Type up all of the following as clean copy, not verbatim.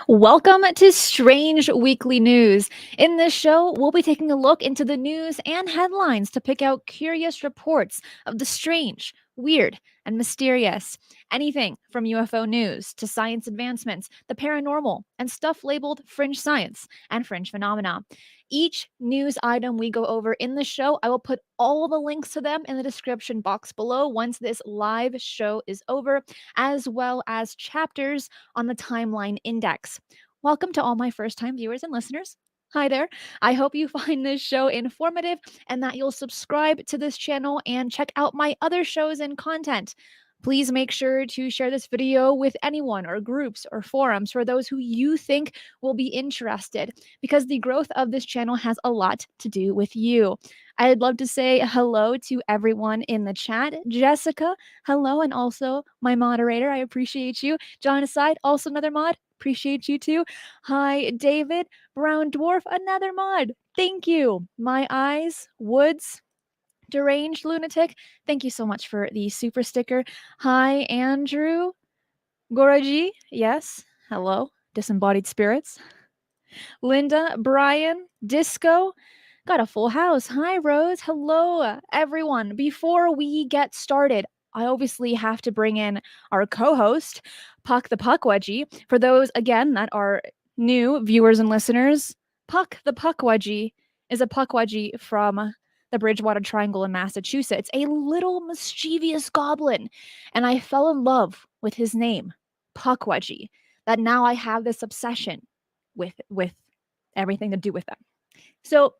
Welcome to Strange Weekly News. In this show, we'll be taking a look into the news and headlines to pick out curious reports of the strange, weird, and mysterious. Anything from UFO news to science advancements, the paranormal, and stuff labeled fringe science and fringe phenomena. Each news item we go over in the show, I will put all the links to them in the description box below once this live show is over, as well as chapters on the timeline index. Welcome to all my first time viewers and listeners. Hi there. I hope you find this show informative and that you'll subscribe to this channel and check out my other shows and content. Please make sure to share this video with anyone or groups or forums for those who you think will be interested, because the growth of this channel has a lot to do with you. I'd love to say hello to everyone in the chat. Jessica, hello, and also my moderator. I appreciate you. John Aside, also another mod. Appreciate you too. Hi, David. Brown Dwarf, another mod. Thank you. My Eyes, Woods, Deranged Lunatic, thank you so much for the super sticker. Hi, Andrew. Goraji, yes. Hello. Disembodied Spirits. Linda, Brian, Disco. Got a full house. Hi, Rose. Hello, everyone. Before we get started, I obviously have to bring in our co-host, Puck the Puckwudgie. For those, again, that are new viewers and listeners, Puck the Puckwudgie is a Puckwudgie from the Bridgewater Triangle in Massachusetts, a little mischievous goblin. And I fell in love with his name, Puckwudgie, that now I have this obsession with everything to do with them. So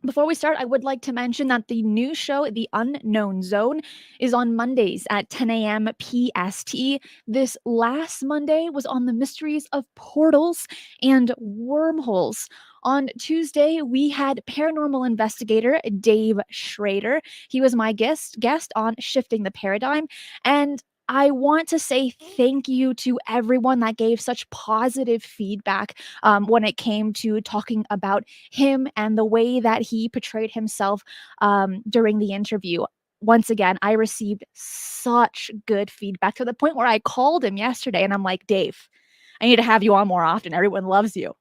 before we start, I would like to mention that the new show, The Unknown Zone, is on Mondays at 10 a.m. PST. This last Monday was on the mysteries of portals and wormholes. On Tuesday, we had paranormal investigator Dave Schrader. He was my guest on Shifting the Paradigm. And I want to say thank you to everyone that gave such positive feedback when it came to talking about him and the way that he portrayed himself during the interview. Once again, I received such good feedback to the point where I called him yesterday and I'm like, Dave, I need to have you on more often. Everyone loves you.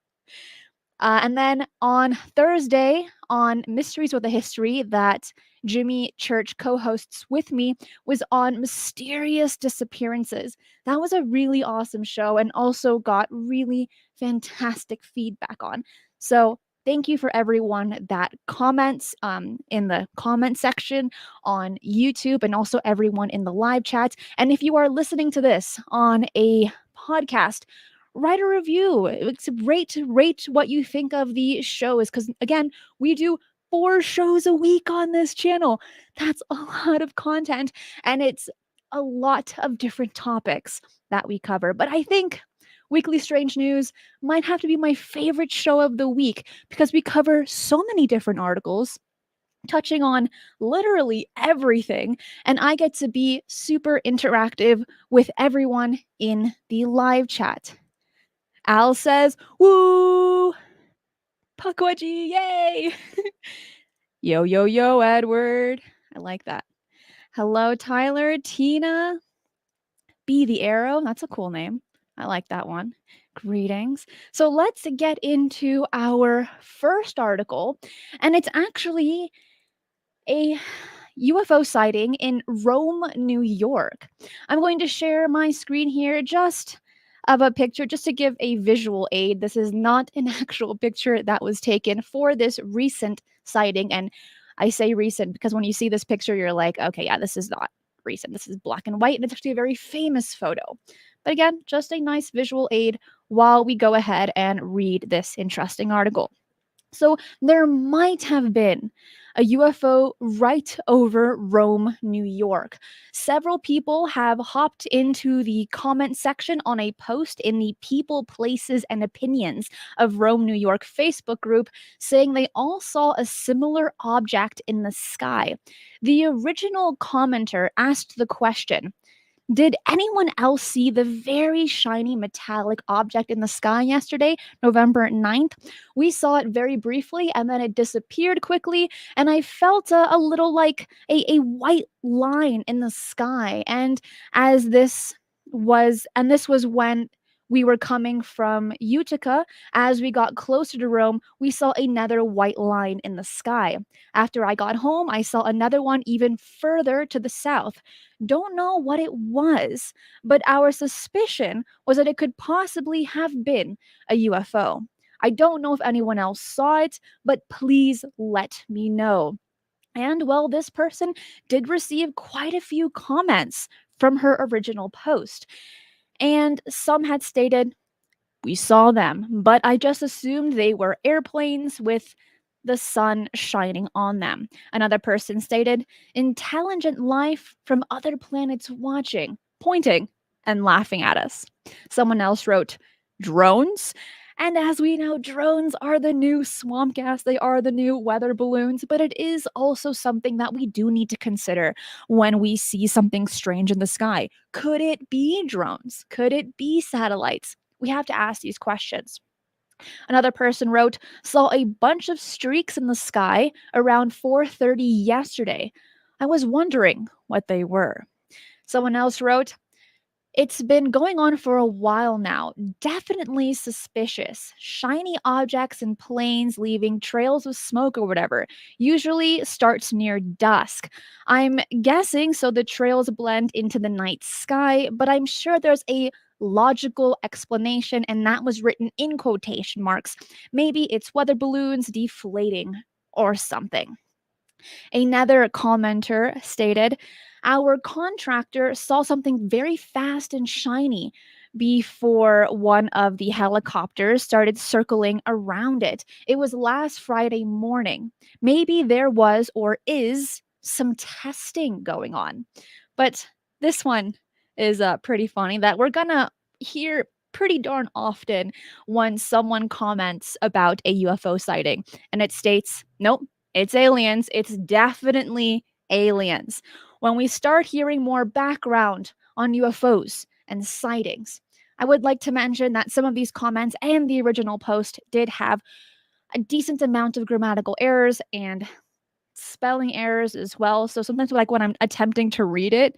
And then on Thursday, on Mysteries with a History, that Jimmy Church co-hosts with me, was on mysterious disappearances. That was a really awesome show and also got really fantastic feedback on. So thank you for everyone that comments in the comment section on YouTube, and also everyone in the live chat. And if you are listening to this on a podcast, write a review. It's rate what you think of the shows, because again, we do 4 shows a week on this channel. That's a lot of content, and it's a lot of different topics that we cover. But I think Weekly Strange News might have to be my favorite show of the week, because we cover so many different articles touching on literally everything, and I get to be super interactive with everyone in the live chat. Al says, woo! Puckwudgie, yay! Yo, yo, yo, Edward. I like that. Hello, Tyler. Tina. Be the Arrow. That's a cool name. I like that one. Greetings. So let's get into our first article, and it's actually a UFO sighting in Rome, New York. I'm going to share my screen here just of a picture just to give a visual aid. This is not an actual picture that was taken for this recent sighting. And I say recent because when you see this picture, you're like, okay, yeah, this is not recent. This is black and white, and it's actually a very famous photo. But again, just a nice visual aid while we go ahead and read this interesting article. So there might have been a UFO right over Rome, New York. Several people have hopped into the comment section on a post in the People, Places, and Opinions of Rome, New York Facebook group, saying they all saw a similar object in the sky. The original commenter asked the question, did anyone else see the very shiny metallic object in the sky yesterday, November 9th? We saw it very briefly and then it disappeared quickly, and I felt a little like a white line in the sky. And this was when We were coming from Utica. As we got closer to Rome, we saw another white line in the sky. After I got home, I saw another one even further to the south. Don't know what it was, but our suspicion was that it could possibly have been a UFO. I don't know if anyone else saw it, but please let me know. And well, this person did receive quite a few comments from her original post. And some had stated, "We saw them, but I just assumed they were airplanes with the sun shining on them." Another person stated, "Intelligent life from other planets watching, pointing, and laughing at us." Someone else wrote, "Drones?" And as we know, drones are the new swamp gas, they are the new weather balloons, but it is also something that we do need to consider when we see something strange in the sky. Could it be drones? Could it be satellites? We have to ask these questions. Another person wrote, "Saw a bunch of streaks in the sky around 4:30 yesterday. I was wondering what they were." Someone else wrote, "It's been going on for a while now. Definitely suspicious. Shiny objects and planes leaving trails of smoke or whatever. Usually starts near dusk. I'm guessing so the trails blend into the night sky, but I'm sure there's a logical explanation, and that was written in quotation marks. Maybe it's weather balloons deflating or something." Another commenter stated, "Our contractor saw something very fast and shiny before one of the helicopters started circling around it. It was last Friday morning. Maybe there was or is some testing going on." But this one is pretty funny that we're gonna hear pretty darn often when someone comments about a UFO sighting and it states, "Nope, it's aliens. It's definitely aliens." When we start hearing more background on UFOs and sightings, I would like to mention that some of these comments and the original post did have a decent amount of grammatical errors and spelling errors as well. So sometimes, like when I'm attempting to read it,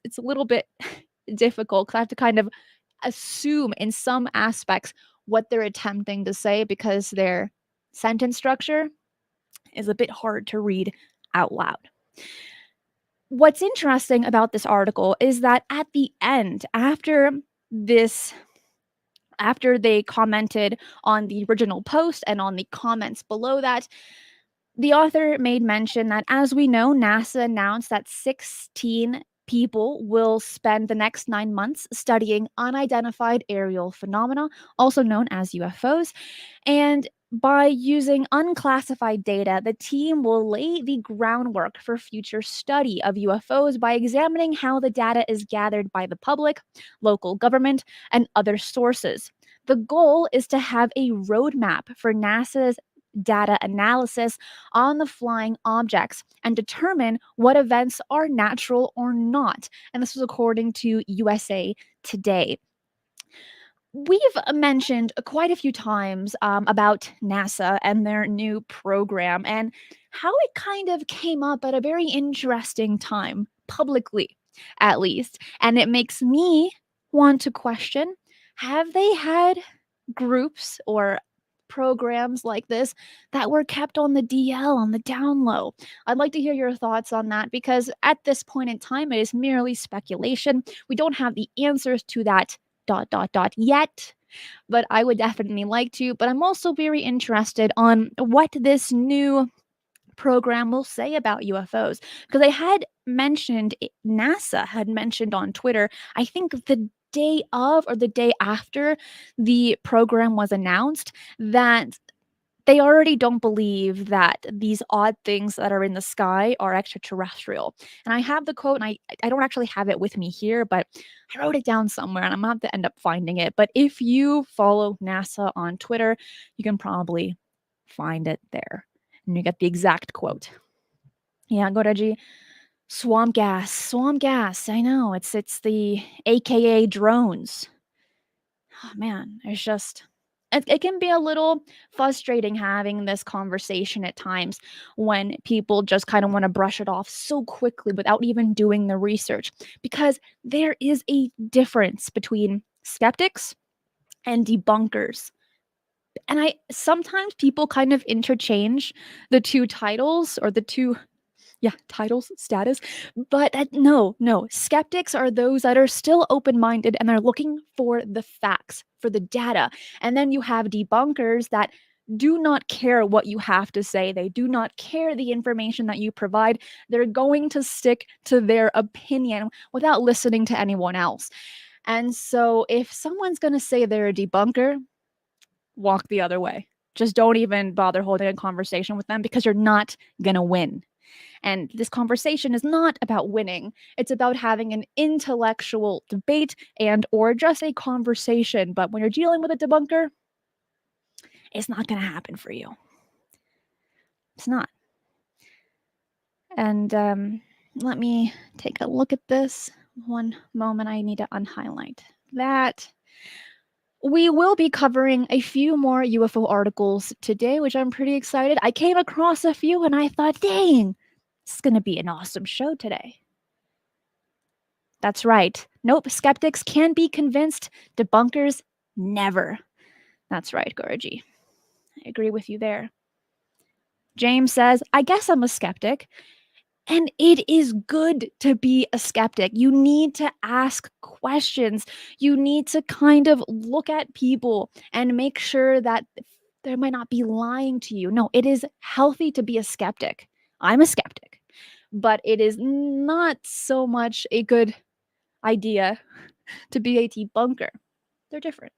it's a little bit difficult because I have to kind of assume in some aspects what they're attempting to say because their sentence structure is a bit hard to read out loud. What's interesting about this article is that at the end, this after they commented on the original post and on the comments below that, the author made mention that, as we know, NASA announced that 16 people will spend the next 9 months studying unidentified aerial phenomena, also known as UFOs. And by using unclassified data, the team will lay the groundwork for future study of UFOs by examining how the data is gathered by the public, local government, and other sources. The goal is to have a roadmap for NASA's data analysis on the flying objects and determine what events are natural or not. And this was according to USA Today. We've mentioned quite a few times about NASA and their new program and how it kind of came up at a very interesting time, publicly at least. And it makes me want to question, have they had groups or programs like this that were kept on the DL, on the down low? I'd like to hear your thoughts on that because at this point in time, it is merely speculation. We don't have the answers to that yet, but I would definitely like to. But I'm also very interested on what this new program will say about UFOs because they had mentioned NASA had mentioned on Twitter, I think the day of or the day after the program was announced, that they already don't believe that these odd things that are in the sky are extraterrestrial. And I have the quote, and I don't actually have it with me here, but I wrote it down somewhere and I'm going to have to end up finding it. But if you follow NASA on Twitter, you can probably find it there. And you get the exact quote. Yeah, go Reggie. Swamp gas, swamp gas. I know. It's the AKA drones. Oh man, it's just it can be a little frustrating having this conversation at times when people just kind of want to brush it off so quickly without even doing the research because there is a difference between skeptics and debunkers. And sometimes people kind of interchange the two titles or the two titles, status. But no, skeptics are those that are still open-minded and they're looking for the facts, for the data. And then you have debunkers that do not care what you have to say. They do not care the information that you provide. They're going to stick to their opinion without listening to anyone else. And so if someone's going to say they're a debunker, walk the other way. Just don't even bother holding a conversation with them because you're not going to win. And this conversation is not about winning. It's about having an intellectual debate and or just a conversation. But when you're dealing with a debunker, it's not going to happen for you. It's not. And let me take a look at this. One moment, I need to unhighlight that. We will be covering a few more UFO articles today, which I'm pretty excited. I came across a few and I thought, dang, this is going to be an awesome show today. That's right. Nope, skeptics can be convinced. Debunkers, never. That's right, Gorgie. I agree with you there. James says, I guess I'm a skeptic. And it is good to be a skeptic. You need to ask questions. You need to kind of look at people and make sure that they might not be lying to you. No, it is healthy to be a skeptic. I'm a skeptic. But it is not so much a good idea to be a debunker. They're different.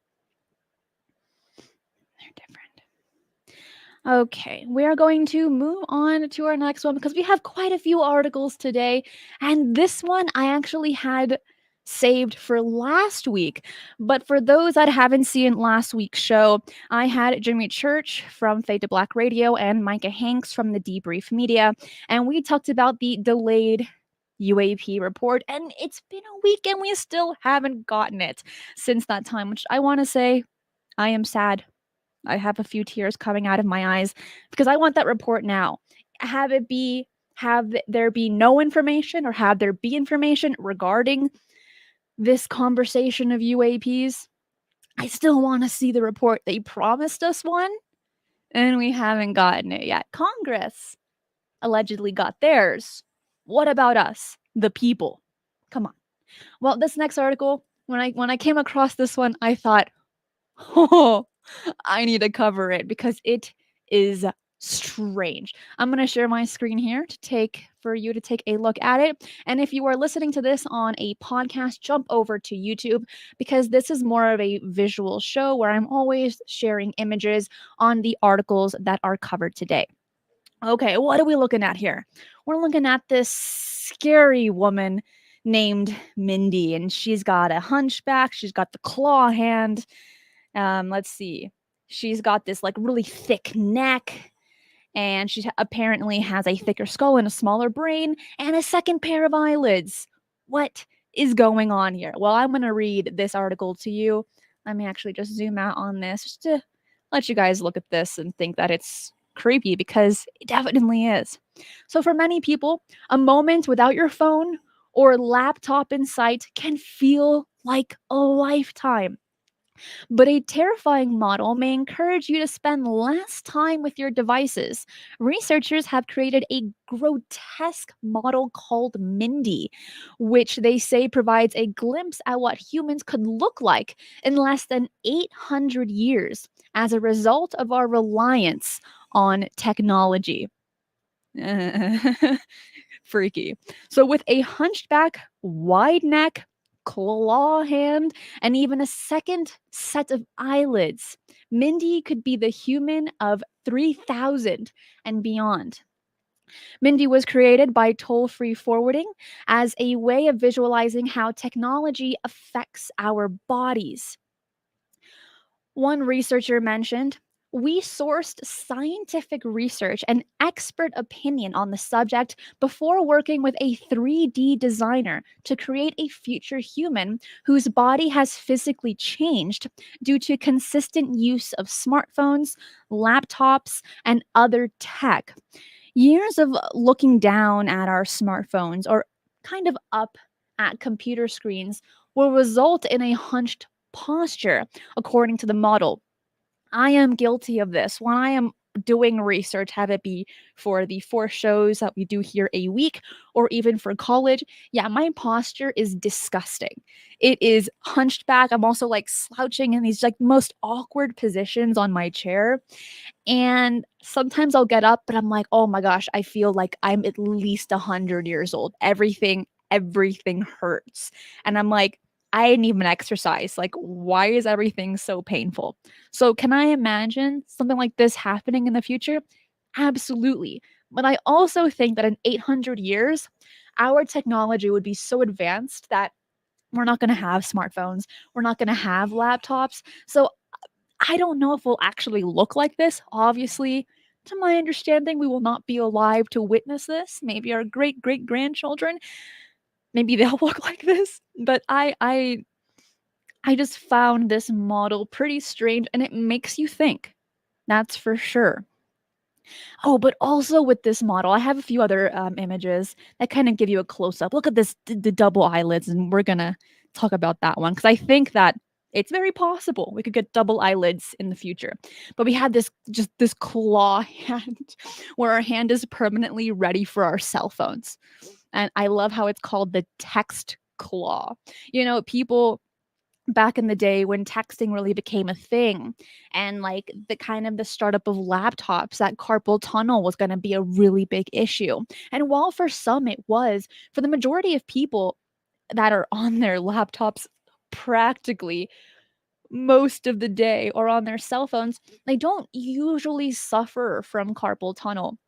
Okay, we are going to move on to our next one because we have quite a few articles today. And this one I actually had saved for last week. But for those that haven't seen last week's show, I had Jimmy Church from Fade to Black Radio and Micah Hanks from the Debrief Media. And we talked about the delayed UAP report. And it's been a week and we still haven't gotten it since that time, which I want to say I am sad. I have a few tears coming out of my eyes because I want that report now. Have there be no information or have there be information regarding this conversation of UAPs? I still want to see the report. They promised us one and we haven't gotten it yet. Congress allegedly got theirs. What about us, the people? Come on. Well, this next article, when I came across this one, I thought, oh, I need to cover it because it is strange. I'm going to share my screen here for you to take a look at it. And if you are listening to this on a podcast, jump over to YouTube because this is more of a visual show where I'm always sharing images on the articles that are covered today. Okay, what are we looking at here? We're looking at this scary woman named Mindy, and she's got a hunchback. She's got the claw hand. Let's see. She's got this like really thick neck, and she apparently has a thicker skull and a smaller brain and a second pair of eyelids. What is going on here? Well, I'm going to read this article to you. Let me actually just zoom out on this just to let you guys look at this and think that it's creepy because it definitely is. So for many people, a moment without your phone or laptop in sight can feel like a lifetime. But a terrifying model may encourage you to spend less time with your devices. Researchers have created a grotesque model called Mindy, which they say provides a glimpse at what humans could look like in less than 800 years as a result of our reliance on technology. Freaky. So with a hunchback, wide neck, claw hand, and even a second set of eyelids, Mindy could be the human of 3000 and beyond. Mindy was created by toll-free forwarding as a way of visualizing how technology affects our bodies. One researcher mentioned, we sourced scientific research and expert opinion on the subject before working with a 3D designer to create a future human whose body has physically changed due to consistent use of smartphones, laptops, and other tech. Years of looking down at our smartphones or kind of up at computer screens will result in a hunched posture, according to the model. I am guilty of this. When I am doing research, have it be for the 4 shows that we do here a week or even for college, yeah, my posture is disgusting. It is hunched back. I'm also like slouching in these like most awkward positions on my chair. And sometimes I'll get up, but I'm like, oh my gosh, I feel like I'm at least 100 years old. Everything hurts. And I'm like, I didn't even exercise. Like, why is everything so painful? So, can I imagine something like this happening in the future? Absolutely. But I also think that in 800 years, our technology would be so advanced that we're not going to have smartphones. We're not going to have laptops. So, I don't know if we'll actually look like this. Obviously, to my understanding, we will not be alive to witness this. Maybe our great grandchildren, maybe they'll look like this. But I just found this model pretty strange and it makes you think. That's for sure. Oh, but also with this model, I have a few other images that kind of give you a close up. Look at this, the double eyelids, and we're gonna talk about that one because I think that it's very possible we could get double eyelids in the future. But we had this claw hand where our hand is permanently ready for our cell phones. And I love how it's called the text claw. People back in the day when texting really became a thing and like the startup of laptops, that carpal tunnel was going to be a really big issue. And while for some it was, for the majority of people that are on their laptops practically most of the day or on their cell phones, they don't usually suffer from carpal tunnel.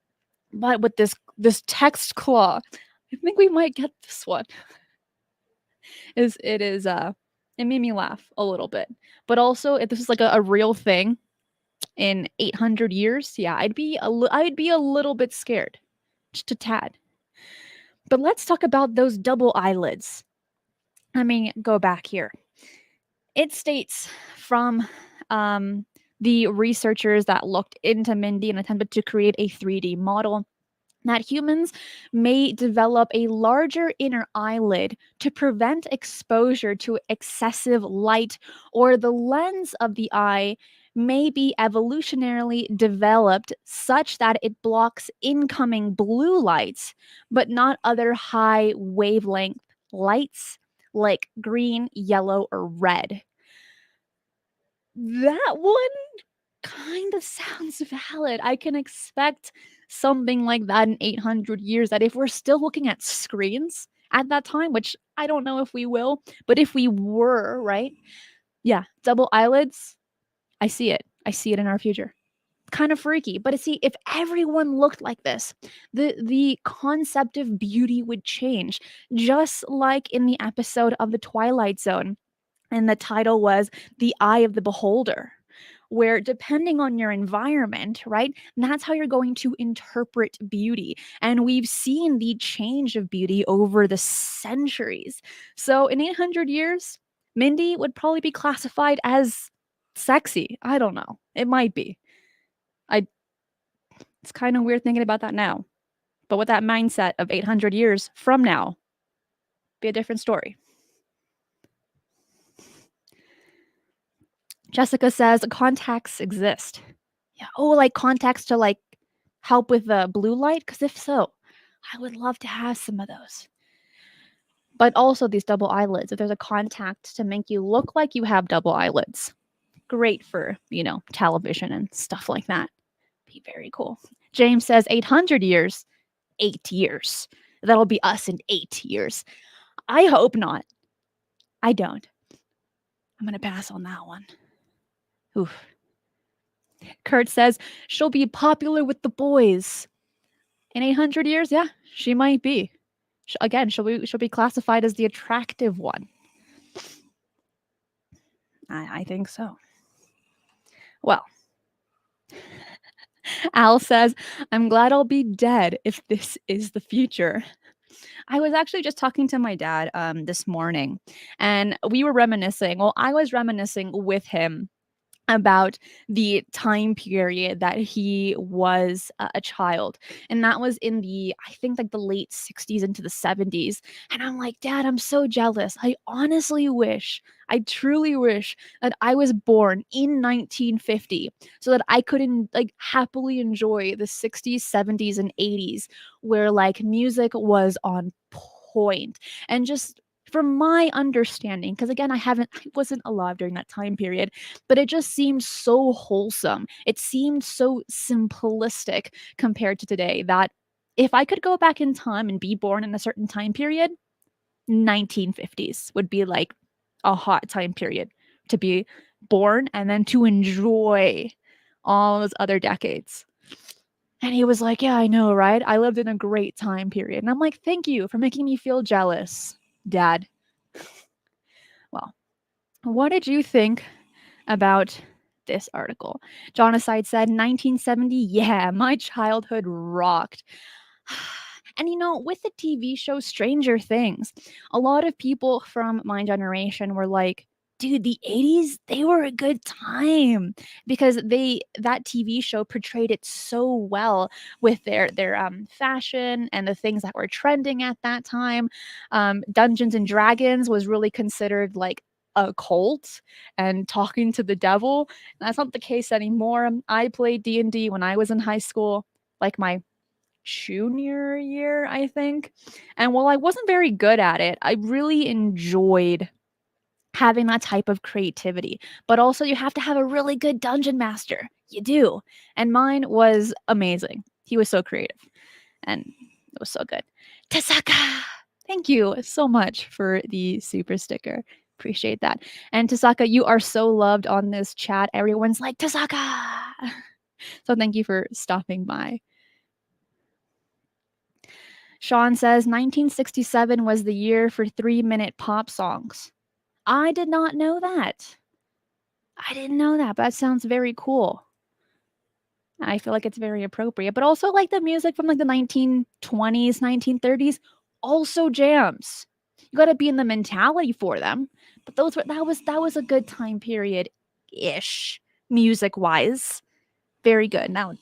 But with this text claw, I think we might get this one. It made me laugh a little bit. But also, if this is like a real thing in 800 years, yeah, I'd be a little bit scared, just a tad. But let's talk about those double eyelids. Let me go back here. It states from the researchers that looked into Mindy and attempted to create a 3D model that humans may develop a larger inner eyelid to prevent exposure to excessive light, or the lens of the eye may be evolutionarily developed such that it blocks incoming blue lights, but not other high wavelength lights like green, yellow, or red. That one kind of sounds valid. I can expect something like that in 800 years, that if we're still looking at screens at that time, which I don't know if we will, but if we were, right? Yeah, double eyelids, I see it. I see it in our future. Kind of freaky, but see, if everyone looked like this, the concept of beauty would change, just like in the episode of The Twilight Zone, and the title was The Eye of the Beholder, where depending on your environment, right, that's how you're going to interpret beauty. And we've seen the change of beauty over the centuries. So in 800 years, Mindy would probably be classified as sexy. I don't know. It might be. It's kind of weird thinking about that now. But with that mindset of 800 years from now, be a different story. Jessica says contacts exist. Yeah. Oh, like contacts to like help with the blue light? Because if so, I would love to have some of those. But also these double eyelids. If there's a contact to make you look like you have double eyelids, great for, television and stuff like that. Be very cool. James says 800 years, 8 years. That'll be us in 8 years. I hope not. I don't. I'm going to pass on that one. Oof. Kurt says she'll be popular with the boys. In 800 years, yeah, she might be. Again, she'll be classified as the attractive one. I think so. Well, Al says, I'm glad I'll be dead if this is the future. I was actually just talking to my dad this morning, and we were reminiscing. Well, I was reminiscing with him about the time period that he was a child. And that was in the, I think, like the late 60s into the 70s. And I'm like, Dad, I'm so jealous. I honestly wish, I truly wish that I was born in 1950 so that I could like happily enjoy the 60s, 70s, and 80s where like music was on point. And just from my understanding, because again, I wasn't alive during that time period, but it just seemed so wholesome. It seemed so simplistic compared to today that if I could go back in time and be born in a certain time period, 1950s would be like a hot time period to be born and then to enjoy all those other decades. And he was like, yeah, I know, right? I lived in a great time period. And I'm like, thank you for making me feel jealous, Dad. Well, what did you think about this article? Jonaside said 1970, yeah, my childhood rocked. And with the TV show Stranger Things, a lot of people from my generation were like, dude, the 80s, they were a good time because that TV show portrayed it so well with their fashion and the things that were trending at that time. Dungeons and Dragons was really considered like a cult and talking to the devil. That's not the case anymore. I played D&D when I was in high school, like my junior year, I think. And while I wasn't very good at it, I really enjoyed having that type of creativity. But also, you have to have a really good dungeon master. You do. And mine was amazing. He was so creative and it was so good. Tasaka! Thank you so much for the super sticker. Appreciate that. And Tasaka, you are so loved on this chat. Everyone's like, Tasaka! So thank you for stopping by. Sean says 1967 was the year for 3-minute pop songs. I did not know that. I didn't know that, but that sounds very cool. I feel like it's very appropriate. But also like the music from like the 1920s, 1930s also jams. You got to be in the mentality for them. But that was a good time period ish music-wise. Very good. Now,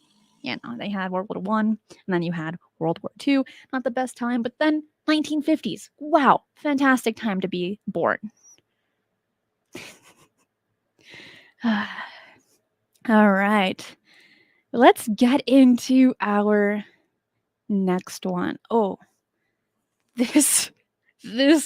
they had World War One, and then you had World War Two. Not the best time, but then 1950s. Wow, fantastic time to be born. All right, let's get into our next one. Oh, this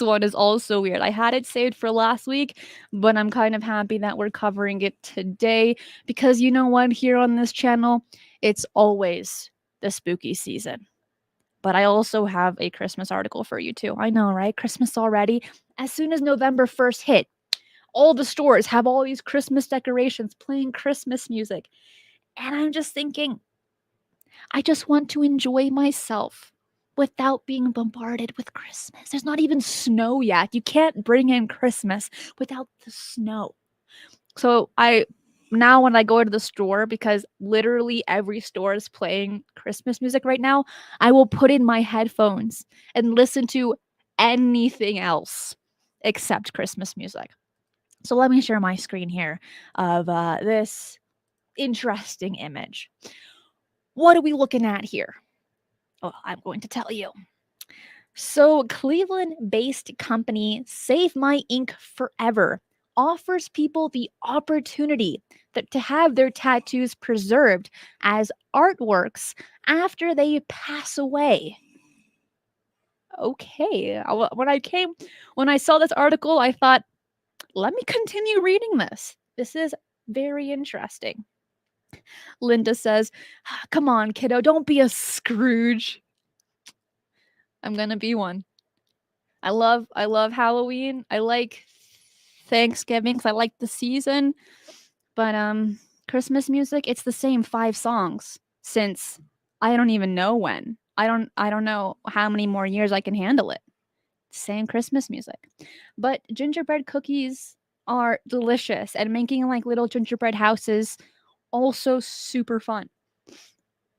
one is also weird. I had it saved for last week, but I'm kind of happy that we're covering it today because you know what? Here on this channel, it's always the spooky season. But I also have a Christmas article for you too. I know, right? Christmas already. As soon as November 1st hit, all the stores have all these Christmas decorations playing Christmas music. And I'm just thinking, I just want to enjoy myself without being bombarded with Christmas. There's not even snow yet. You can't bring in Christmas without the snow. So now when I go to the store, because literally every store is playing Christmas music right now, I will put in my headphones and listen to anything else except Christmas music. So let me share my screen here of this interesting image. What are we looking at here? Oh, I'm going to tell you. So, Cleveland based company Save My Ink Forever offers people the opportunity to have their tattoos preserved as artworks after they pass away. Okay. When I saw this article, I thought, let me continue reading this. This is very interesting. Linda says, come on, kiddo, don't be a Scrooge. I'm going to be one. I love Halloween. I like Thanksgiving because I like the season. But Christmas music, it's the same 5 songs since I don't even know when. I don't know how many more years I can handle it. Same Christmas music. But gingerbread cookies are delicious, and making like little gingerbread houses also super fun.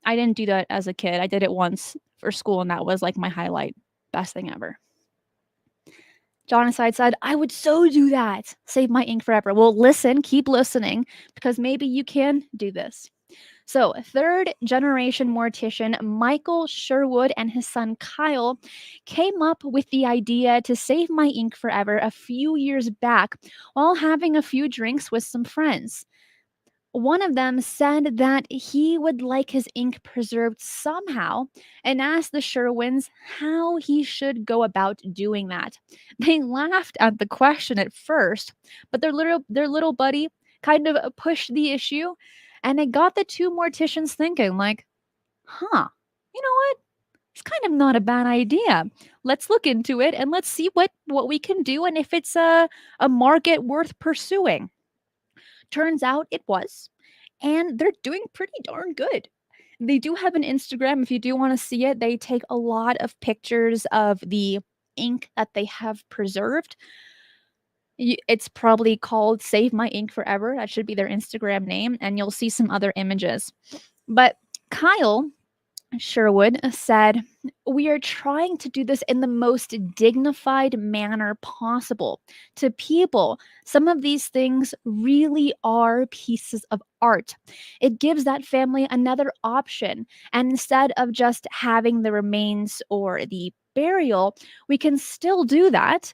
I didn't do that as a kid. I did it once for school and that was like my highlight. Best thing ever. Jonathan said, I would so do that. Save my ink forever. Well, listen, keep listening, because maybe you can do this. So, third generation mortician Michael Sherwood and his son Kyle came up with the idea to save my ink forever a few years back while having a few drinks with some friends. One of them said that he would like his ink preserved somehow and asked the Sherwins how he should go about doing that. They laughed at the question at first, but their little buddy kind of pushed the issue, and it got the two morticians thinking like, "Huh. You know what? It's kind of not a bad idea. Let's look into it and let's see what we can do and if it's a market worth pursuing." Turns out it was, and they're doing pretty darn good. They do have an Instagram if you do want to see it. They take a lot of pictures of the ink that they have preserved. It's probably called Save My Ink Forever. That should be their Instagram name, and you'll see some other images. But Kyle Sherwood said, "We are trying to do this in the most dignified manner possible. To people, some of these things really are pieces of art. It gives that family another option. And instead of just having the remains or the burial, we can still do that.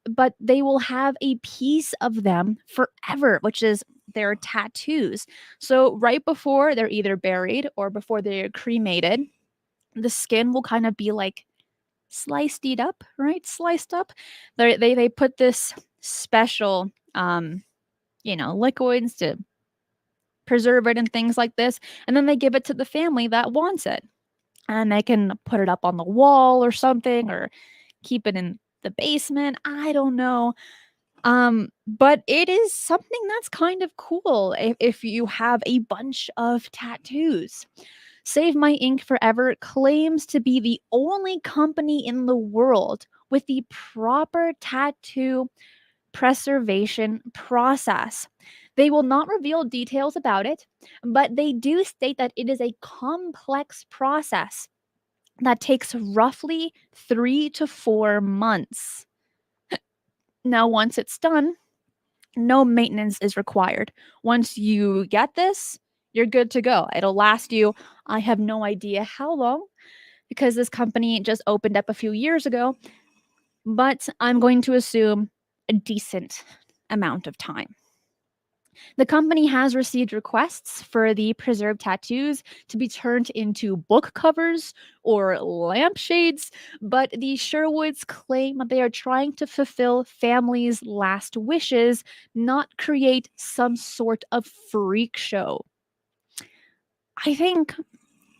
But they will have a piece of them forever, which is their tattoos. So right before they're either buried or before they're cremated, the skin will kind of be like sliced up, right? Sliced up. They put this special liquids to preserve it and things like this, and then they give it to the family that wants it. And they can put it up on the wall or something, or keep it in the basement. I don't know. But it is something that's kind of cool if you have a bunch of tattoos. Save My Ink Forever claims to be the only company in the world with the proper tattoo preservation process. They will not reveal details about it, but they do state that it is a complex process that takes roughly 3 to 4 months. Now, once it's done, no maintenance is required. Once you get this, you're good to go. It'll last you, I have no idea how long, because this company just opened up a few years ago, but I'm going to assume a decent amount of time. The company has received requests for the preserved tattoos to be turned into book covers or lampshades, but the Sherwoods claim that they are trying to fulfill families' last wishes, not create some sort of freak show. I think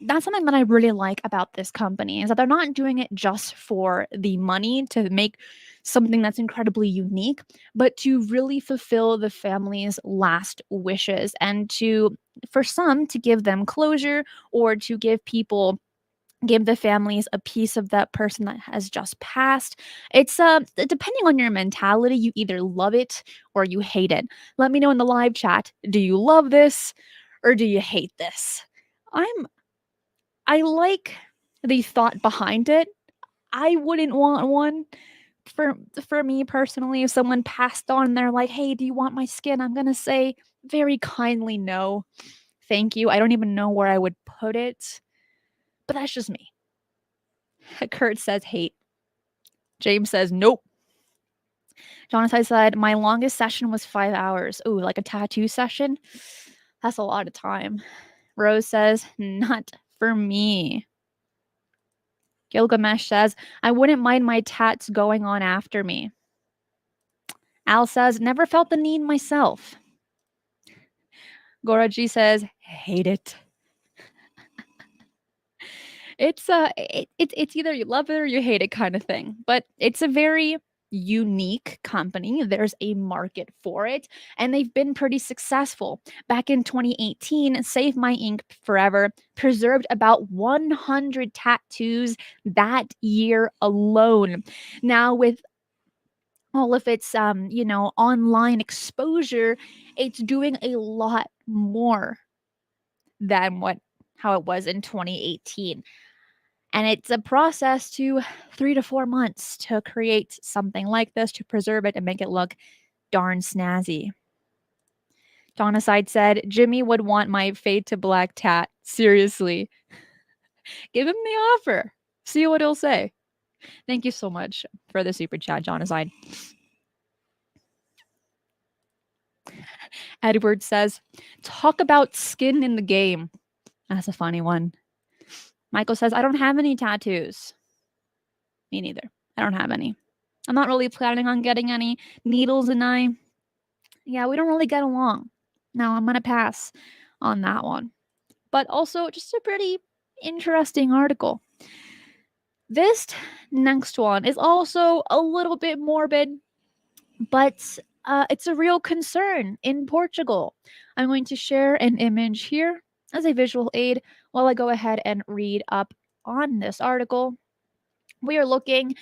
that's something that I really like about this company, is that they're not doing it just for the money to make something that's incredibly unique, but to really fulfill the family's last wishes, and for some, to give them closure, or to give the families a piece of that person that has just passed. It's depending on your mentality, you either love it or you hate it. Let me know in the live chat, do you love this or do you hate this? I like the thought behind it. I wouldn't want one for me personally. If someone passed on and they're like, "Hey, do you want my skin?" I'm gonna say very kindly no. Thank you. I don't even know where I would put it. But that's just me. Kurt says hate. James says nope. Jonathan said my longest session was 5 hours. Ooh, like a tattoo session? That's a lot of time. Rose says, not for me. Gilgamesh says, I wouldn't mind my tats going on after me. Al says, never felt the need myself. Goraji says, hate it. It's either you love it or you hate it kind of thing. But it's a very unique company. There's a market for it, and they've been pretty successful. Back in 2018, Save My Ink Forever preserved about 100 tattoos that year alone. Now, with all of its online exposure, it's doing a lot more than how it was in 2018. And it's a process to 3 to 4 months to create something like this, to preserve it and make it look darn snazzy. Donacide said, Jimmy would want my fade to black tat. Seriously. Give him the offer. See what he'll say. Thank you so much for the super chat, Donacide. Edward says, talk about skin in the game. That's a funny one. Michael says, I don't have any tattoos. Me neither. I don't have any. I'm not really planning on getting any. Needles and I, yeah, we don't really get along. No, I'm going to pass on that one. But also, just a pretty interesting article. This next one is also a little bit morbid, but it's a real concern in Portugal. I'm going to share an image here as a visual aid while I go ahead and read up on this article. We are looking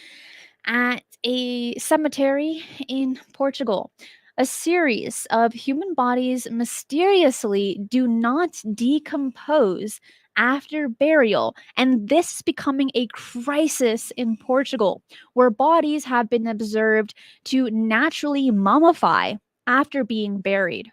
at a cemetery in Portugal. A series of human bodies mysteriously do not decompose after burial, and this is becoming a crisis in Portugal, where bodies have been observed to naturally mummify after being buried.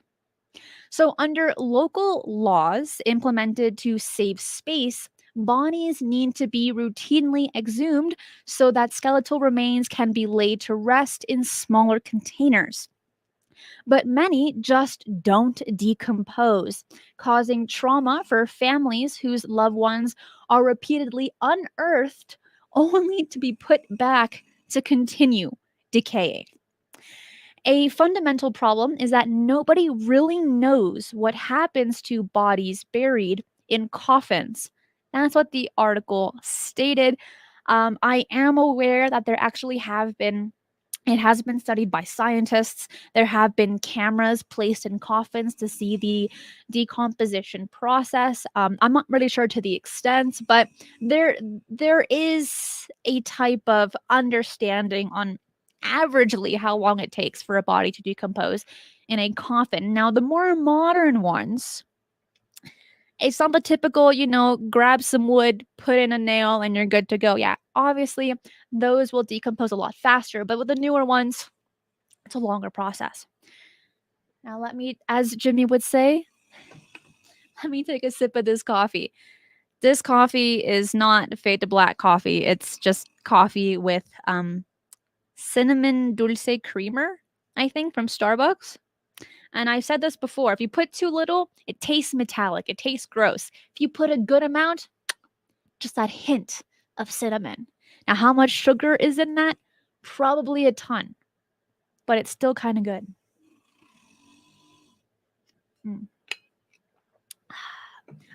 So, under local laws implemented to save space, bodies need to be routinely exhumed so that skeletal remains can be laid to rest in smaller containers. But many just don't decompose, causing trauma for families whose loved ones are repeatedly unearthed only to be put back to continue decaying. A fundamental problem is that nobody really knows what happens to bodies buried in coffins. That's what the article stated. I am aware that there actually have been it has been studied by scientists. There have been cameras placed in coffins to see the decomposition process. I'm not really sure to the extent, but there is a type of understanding on averagely how long it takes for a body to decompose in a coffin. Now, the more modern ones, it's not the typical, grab some wood, put in a nail, and you're good to go. Yeah, obviously, those will decompose a lot faster, but with the newer ones, it's a longer process. Now, as Jimmy would say, let me take a sip of this coffee. This coffee is not fade to black coffee. It's just coffee with cinnamon dulce creamer, I think, from Starbucks. And I've said this before, if you put too little, it tastes metallic. It tastes gross. If you put a good amount, just that hint of cinnamon. Now, how much sugar is in that? Probably a ton, but it's still kind of good.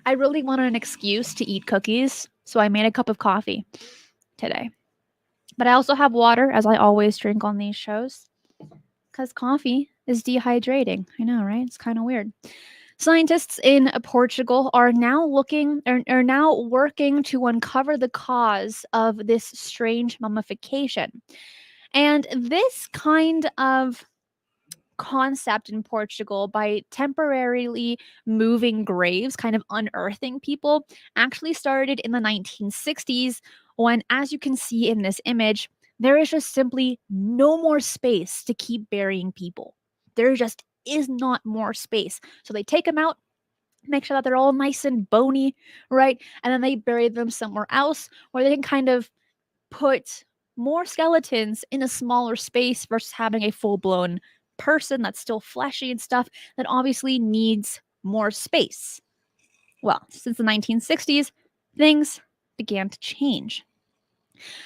I really wanted an excuse to eat cookies, so I made a cup of coffee today. But I also have water, as I always drink on these shows, because coffee is dehydrating. I know, right? It's kind of weird. Scientists in Portugal are now working to uncover the cause of this strange mummification. And this kind of concept in Portugal, by temporarily moving graves, kind of unearthing people, actually started in the 1960s when, as you can see in this image, there is just simply no more space to keep burying people. There just is not more space. So they take them out, make sure that they're all nice and bony, right? And then they bury them somewhere else where they can kind of put more skeletons in a smaller space versus having a full-blown person that's still fleshy and stuff that obviously needs more space. Well, since the 1960s, things began to change.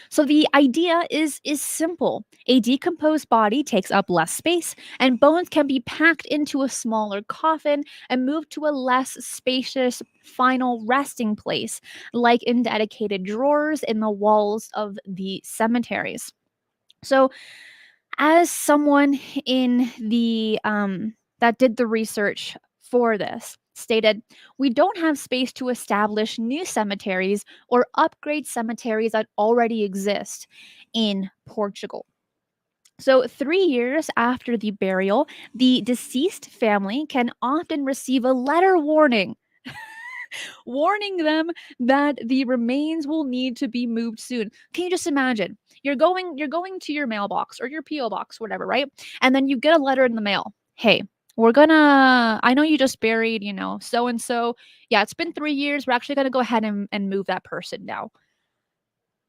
So the idea is simple. A decomposed body takes up less space, and bones can be packed into a smaller coffin and moved to a less spacious final resting place, like in dedicated drawers in the walls of the cemeteries. So, as someone in the that did the research for this stated, we don't have space to establish new cemeteries or upgrade cemeteries that already exist in Portugal. So, 3 years after the burial, the deceased family can often receive a letter warning warning them that the remains will need to be moved soon. Can you just imagine? You're going to your mailbox or your PO box, whatever, right? And then you get a letter in the mail. Hey, I know you just buried, so and so. Yeah, it's been 3 years. We're actually gonna go ahead and move that person now.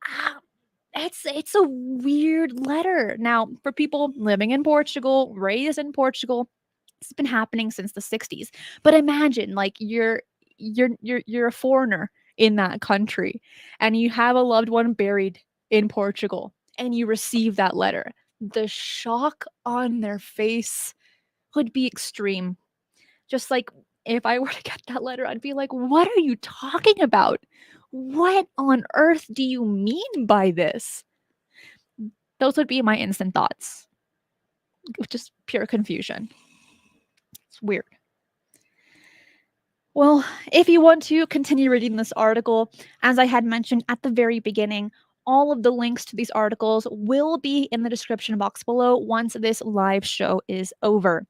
Ah, it's a weird letter. Now, for people living in Portugal, raised in Portugal, it's been happening since the 60s. But imagine like you're a foreigner in that country and you have a loved one buried in Portugal and you receive that letter. The shock on their face would be extreme. Just like if I were to get that letter, I'd be like, "What are you talking about? What on earth do you mean by this?" Those would be my instant thoughts. Just pure confusion. It's weird. Well, if you want to continue reading this article, as I had mentioned at the very beginning, all of the links to these articles will be in the description box below once this live show is over.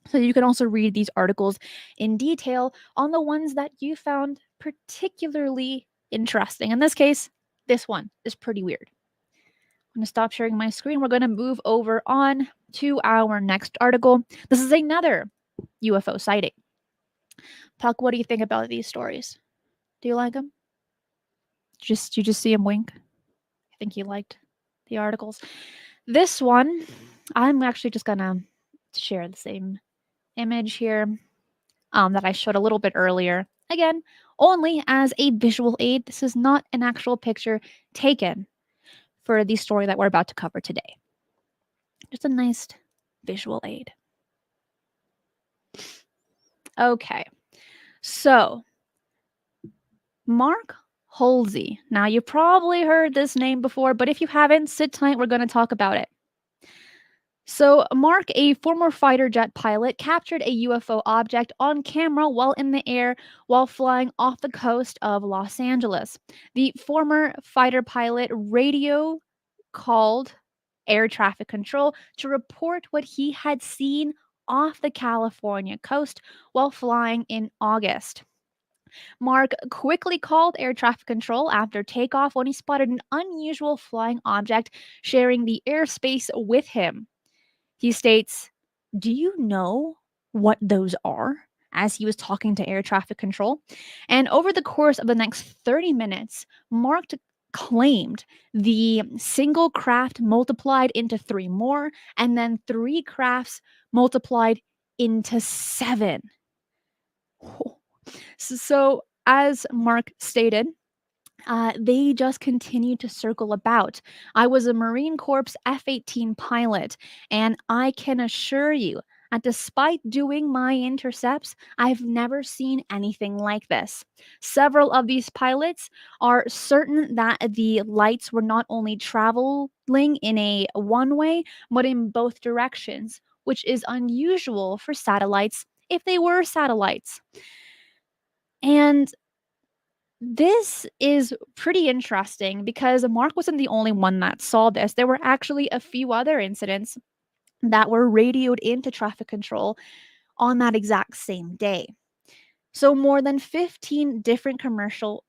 So you can also read these articles in detail on the ones that you found particularly interesting. In this case, this one is pretty weird. I'm going to stop sharing my screen. We're going to move over on to our next article. This is another UFO sighting. Puck, what do you think about these stories? Do you like them? You just see him wink? I think he liked the articles. This one, I'm actually just gonna share the same image here that I showed a little bit earlier. Again, only as a visual aid. This is not an actual picture taken for the story that we're about to cover today. Just a nice visual aid. Okay, so Mark Hulsey. Now, you probably heard this name before, but if you haven't, sit tight. We're going to talk about it. So, Mark, a former fighter jet pilot, captured a UFO object on camera while in the air while flying off the coast of Los Angeles. The former fighter pilot radio called air traffic control to report what he had seen off the California coast while flying in August. Mark quickly called air traffic control after takeoff when he spotted an unusual flying object sharing the airspace with him. He states, "Do you know what those are?" as he was talking to air traffic control. And over the course of the next 30 minutes, Mark claimed the single craft multiplied into three more, and then three crafts multiplied into seven. So, as Mark stated, they just continued to circle about. I was a Marine Corps F 18 pilot, and I can assure you that despite doing my intercepts, I've never seen anything like this. Several of these pilots are certain that the lights were not only traveling in a one way, but in both directions, which is unusual for satellites if they were satellites. And this is pretty interesting because Mark wasn't the only one that saw this. There were actually a few other incidents that were radioed into traffic control on that exact same day. So, more than 15 different commercial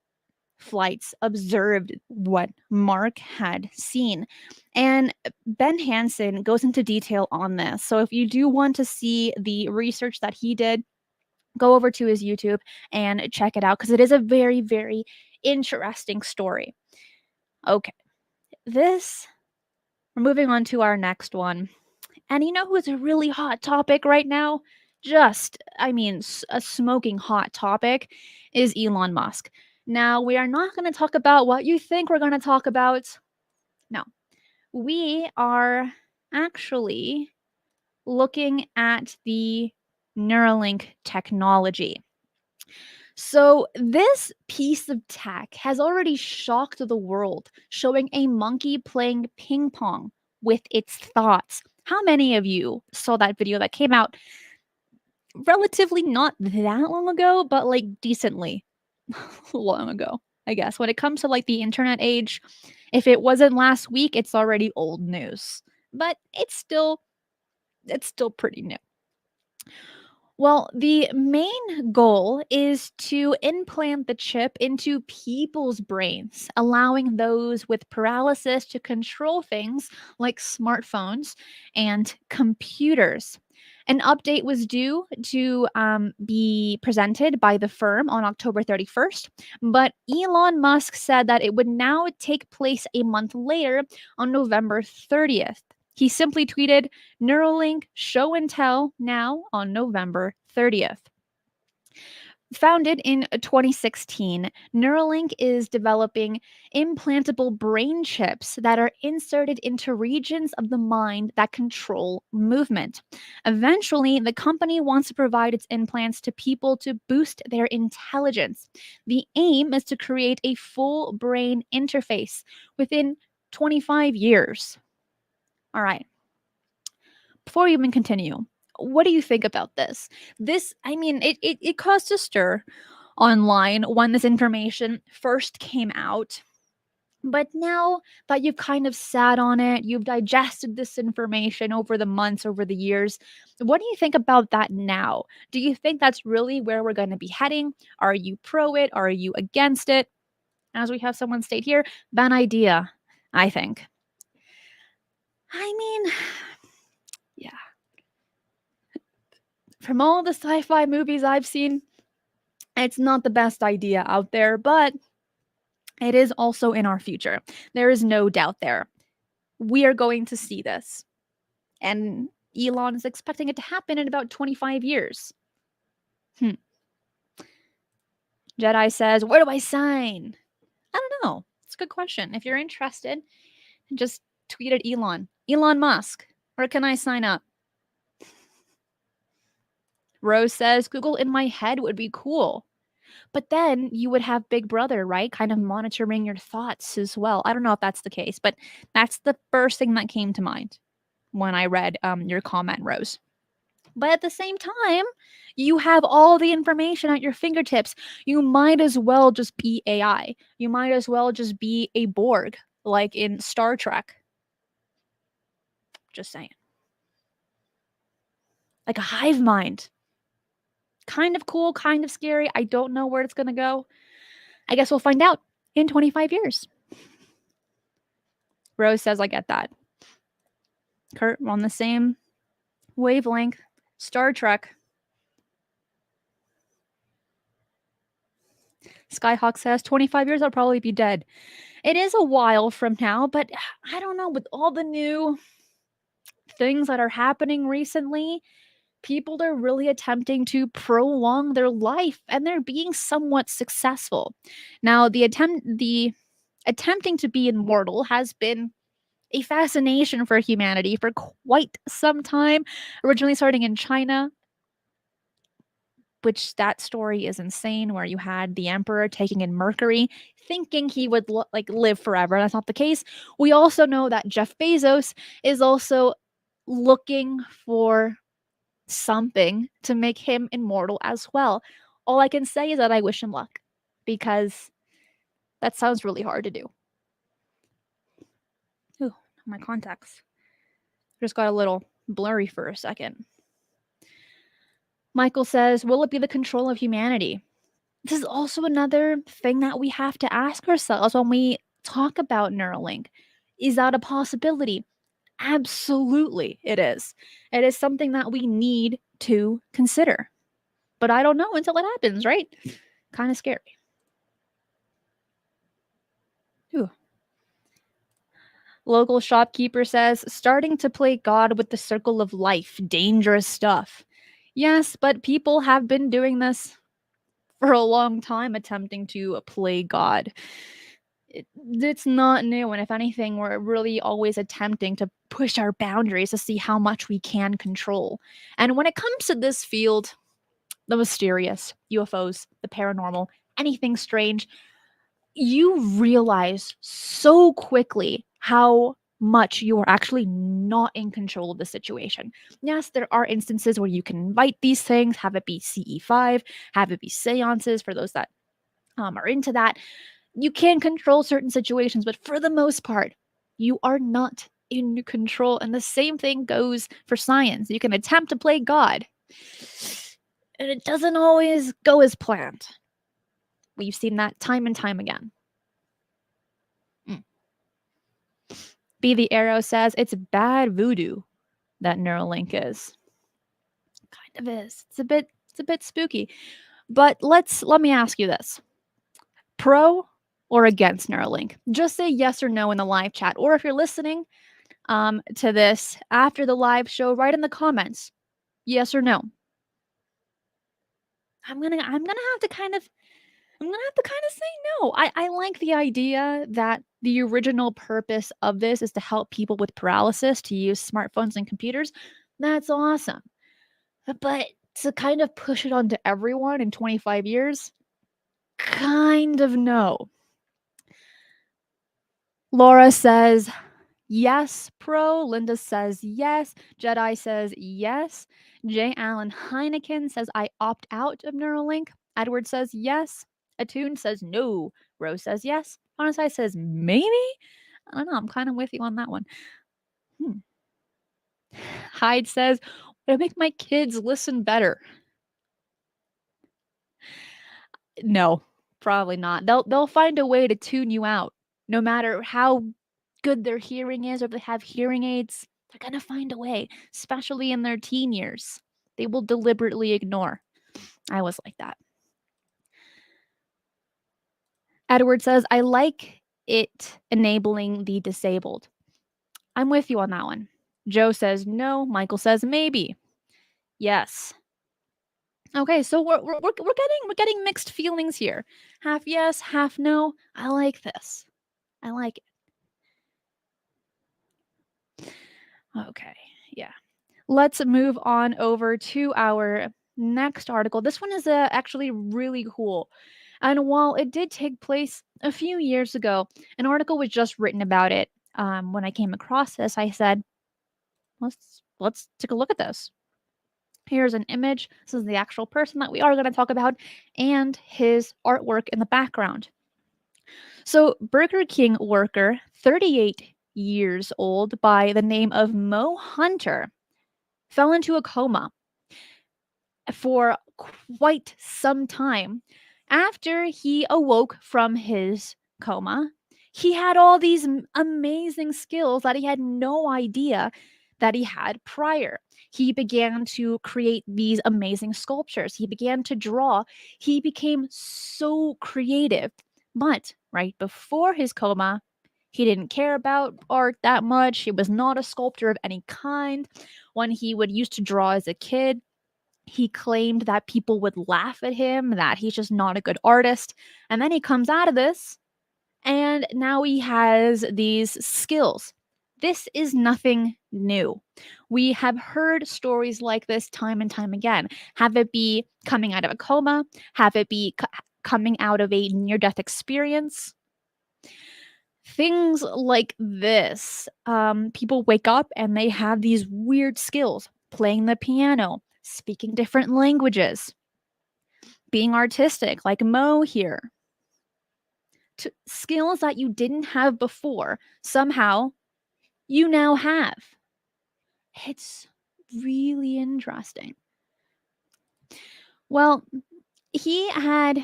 flights observed what Mark had seen. And Ben Hansen goes into detail on this. So, if you do want to see the research that he did, go over to his YouTube and check it out because it is a very, very interesting story. Okay, we're moving on to our next one. And you know who's a really hot topic right now? A smoking hot topic is Elon Musk. Now, we are not going to talk about what you think we're going to talk about. No, we are actually looking at the Neuralink technology. So, this piece of tech has already shocked the world, showing a monkey playing ping pong with its thoughts. How many of you saw that video that came out relatively not that long ago, but like decently long ago, I guess? When it comes to like the internet age, if it wasn't last week, it's already old news. But it's still pretty new. Well, the main goal is to implant the chip into people's brains, allowing those with paralysis to control things like smartphones and computers. An update was due to be presented by the firm on October 31st, but Elon Musk said that it would now take place a month later on November 30th. He simply tweeted, Neuralink show and tell now on November 30th. Founded in 2016, Neuralink is developing implantable brain chips that are inserted into regions of the mind that control movement. Eventually, the company wants to provide its implants to people to boost their intelligence. The aim is to create a full brain interface within 25 years. All right. Before we even continue, what do you think about this? It caused a stir online when this information first came out. But now that you've kind of sat on it, you've digested this information over the months, over the years, what do you think about that now? Do you think that's really where we're going to be heading? Are you pro it? Are you against it? As we have someone state here, bad idea, I think. I mean, yeah. From all the sci-fi movies I've seen, it's not the best idea out there, but it is also in our future. There is no doubt there. We are going to see this. And Elon is expecting it to happen in about 25 years. Jedi says, where do I sign? I don't know. It's a good question. If you're interested, just tweet at Elon Musk. Where can I sign up? Rose says, Google in my head would be cool. But then you would have Big Brother, right? Kind of monitoring your thoughts as well. I don't know if that's the case, but that's the first thing that came to mind when I read your comment, Rose. But at the same time, you have all the information at your fingertips. You might as well just be AI. You might as well just be a Borg, like in Star Trek. Just saying. Like a hive mind. Kind of cool, kind of scary. I don't know where it's going to go. I guess we'll find out in 25 years. Rose says, I get that. Kurt, we're on the same wavelength. Star Trek. Skyhawk says, 25 years, I'll probably be dead. It is a while from now, but I don't know, with all the new things that are happening recently, people are really attempting to prolong their life, and they're being somewhat successful. Now, the attempting to be immortal has been a fascination for humanity for quite some time, originally starting in China, which that story is insane, where you had the emperor taking in mercury, thinking he would live forever. That's not the case. We also know that Jeff Bezos is also looking for something to make him immortal as well. All I can say is that I wish him luck, because that sounds really hard to do. Ooh, my contacts just got a little blurry for a second. Michael says, will it be the control of humanity? This is also another thing that we have to ask ourselves when we talk about Neuralink. Is that a possibility? Absolutely, it is. It is something that we need to consider. But I don't know until it happens, right? Kind of scary. Ooh. Local shopkeeper says, starting to play God with the circle of life. Dangerous stuff. Yes, but people have been doing this for a long time, attempting to play God. It's not new, and if anything, we're really always attempting to push our boundaries to see how much we can control. And when it comes to this field, the mysterious, UFOs, the paranormal, anything strange, you realize so quickly how much you are actually not in control of the situation. Yes, there are instances where you can invite these things, have it be CE5, have it be seances for those that are into that. You can control certain situations, but for the most part, you are not in control. And the same thing goes for science. You can attempt to play God. And it doesn't always go as planned. We've seen that time and time again. B the Arrow says it's bad voodoo, that Neuralink is. Kind of is. It's a bit spooky. But let me ask you this. Pro or against Neuralink? Just say yes or no in the live chat. Or if you're listening to this after the live show, write in the comments. Yes or no. I'm gonna have to kind of say no. I like the idea that the original purpose of this is to help people with paralysis to use smartphones and computers. That's awesome. But to kind of push it onto everyone in 25 years, kind of no. Laura says yes, pro. Linda says yes. Jedi says yes. J. Allen Heineken says I opt out of Neuralink. Edward says yes. Attune says no. Rose says yes. Honestly says maybe. I don't know. I'm kind of with you on that one. Hyde says, would it make my kids listen better? No, probably not. They'll find a way to tune you out. No matter how good their hearing is or if they have hearing aids, they're gonna find a way, especially in their teen years. They will deliberately ignore. I was like that. Edward says, I like it enabling the disabled. I'm with you on that one. Joe says no. Michael says maybe. Yes. Okay, so we're getting mixed feelings here. Half yes, half no. I like this. I like it. Okay, yeah. Let's move on over to our next article. This one is actually really cool. And while it did take place a few years ago, an article was just written about it. When I came across this, I said, let's take a look at this. Here's an image. This is the actual person that we are going to talk about and his artwork in the background. So, Burger King worker, 38 years old, by the name of Mo Hunter, fell into a coma for quite some time. After he awoke from his coma, he had all these amazing skills that he had no idea that he had prior. He began to create these amazing sculptures. He began to draw. He became so creative. But right before his coma, he didn't care about art that much. He was not a sculptor of any kind. When he would used to draw as a kid, he claimed that people would laugh at him, that he's just not a good artist. And then he comes out of this, and now he has these skills. This is nothing new. We have heard stories like this time and time again. Have it be coming out of a coma, have it be coming out of a near death experience. Things like this. People wake up and they have these weird skills, playing the piano, speaking different languages, being artistic, like Mo here. Skills that you didn't have before, somehow you now have. It's really interesting. Well, he had,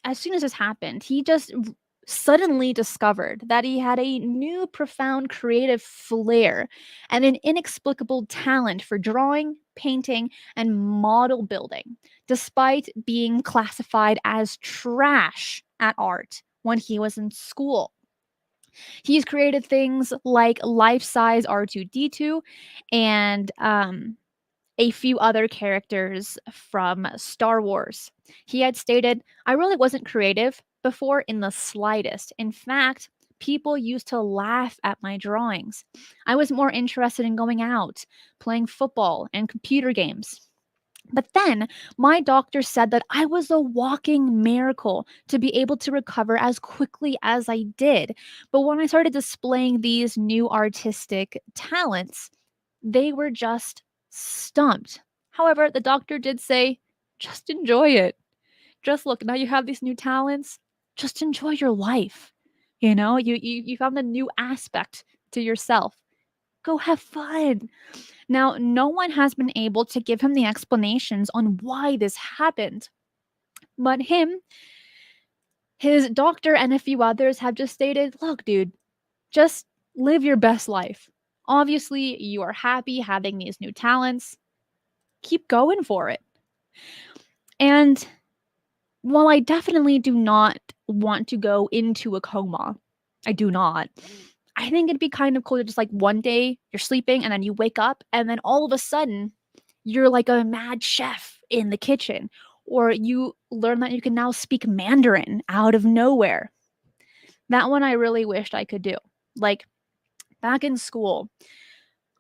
as soon as this happened, he just suddenly discovered that he had a new profound creative flair and an inexplicable talent for drawing, painting, and model building, despite being classified as trash at art when he was in school. He's created things like life-size R2-D2 and a few other characters from Star Wars. He had stated, I really wasn't creative before in the slightest. In fact, people used to laugh at my drawings. I was more interested in going out, playing football, and computer games. But then my doctor said that I was a walking miracle to be able to recover as quickly as I did. But when I started displaying these new artistic talents, they were just stumped. However, the doctor did say, just enjoy it. Just look, now you have these new talents. Just enjoy your life. You know, you found a new aspect to yourself. Go have fun. Now, no one has been able to give him the explanations on why this happened. But his doctor, and a few others have just stated, look, dude, just live your best life. Obviously, you are happy having these new talents. Keep going for it. And while I definitely do not want to go into a coma, I do not. I think it'd be kind of cool to just like one day you're sleeping and then you wake up and then all of a sudden you're like a mad chef in the kitchen, or you learn that you can now speak Mandarin out of nowhere. That one I really wished I could do. Like back in school,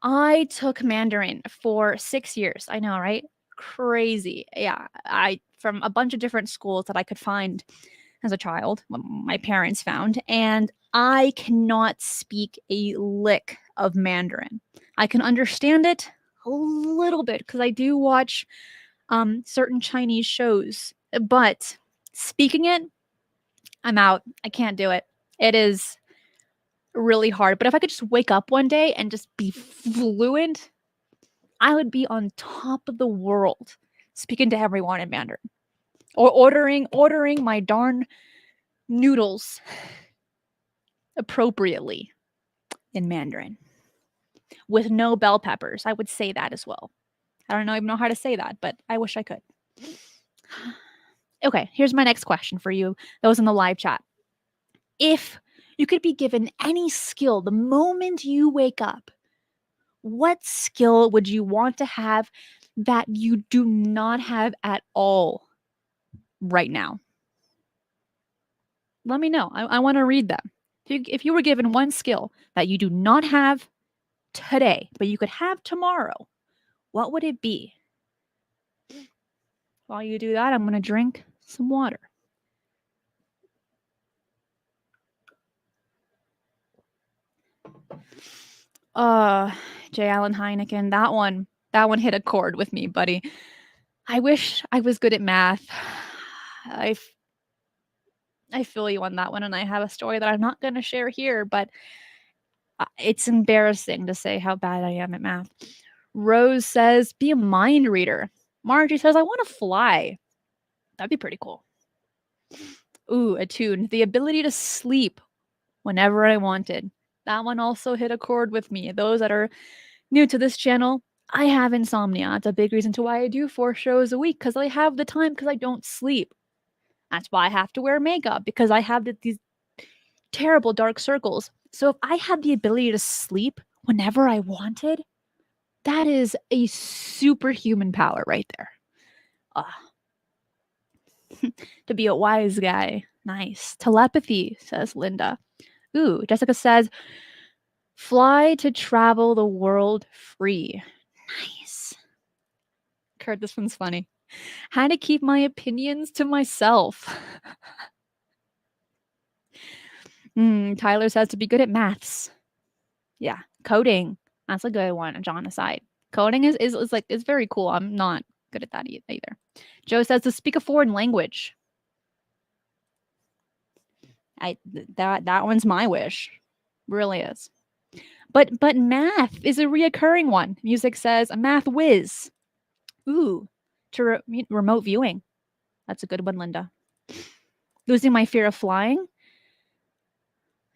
I took Mandarin for 6 years. I know, right? Crazy. Yeah, I from a bunch of different schools that I could find as a child, my parents found, and I cannot speak a lick of Mandarin. I can understand it a little bit because I do watch certain Chinese shows, but speaking it, I'm out. I can't do it. It is really hard. But if I could just wake up one day and just be fluent, I would be on top of the world speaking to everyone in Mandarin or ordering my darn noodles appropriately in Mandarin with no bell peppers. I would say that as well. I don't even know how to say that, but I wish I could. Okay, here's my next question for you, those in the live chat. If you could be given any skill the moment you wake up, what skill would you want to have that you do not have at all right now? Let me know. I want to read them. If you were given one skill that you do not have today, but you could have tomorrow, what would it be? While you do that, I'm going to drink some water. J. Allen Heineken, that one hit a chord with me, buddy. I wish I was good at math. I feel you on that one, and I have a story that I'm not going to share here, but it's embarrassing to say how bad I am at math. Rose says, be a mind reader. Margie says, I want to fly. That'd be pretty cool. Ooh, attuned. The ability to sleep whenever I wanted. That one also hit a chord with me. Those that are new to this channel, I have insomnia. It's a big reason to why I do 4 shows a week, because I have the time because I don't sleep. That's why I have to wear makeup, because I have these terrible dark circles. So if I had the ability to sleep whenever I wanted, that is a superhuman power right there. To be a wise guy. Nice. Telepathy, says Linda. Ooh, Jessica says, fly to travel the world free. Nice. Kurt, this one's funny. How to keep my opinions to myself. Tyler says to be good at maths. Yeah, coding. That's a good one. John aside. Coding is very cool. I'm not good at that either. Joe says to speak a foreign language. That one's my wish. Really is. But math is a reoccurring one. Music says a math whiz. Ooh, to remote viewing. That's a good one, Linda. Losing my fear of flying.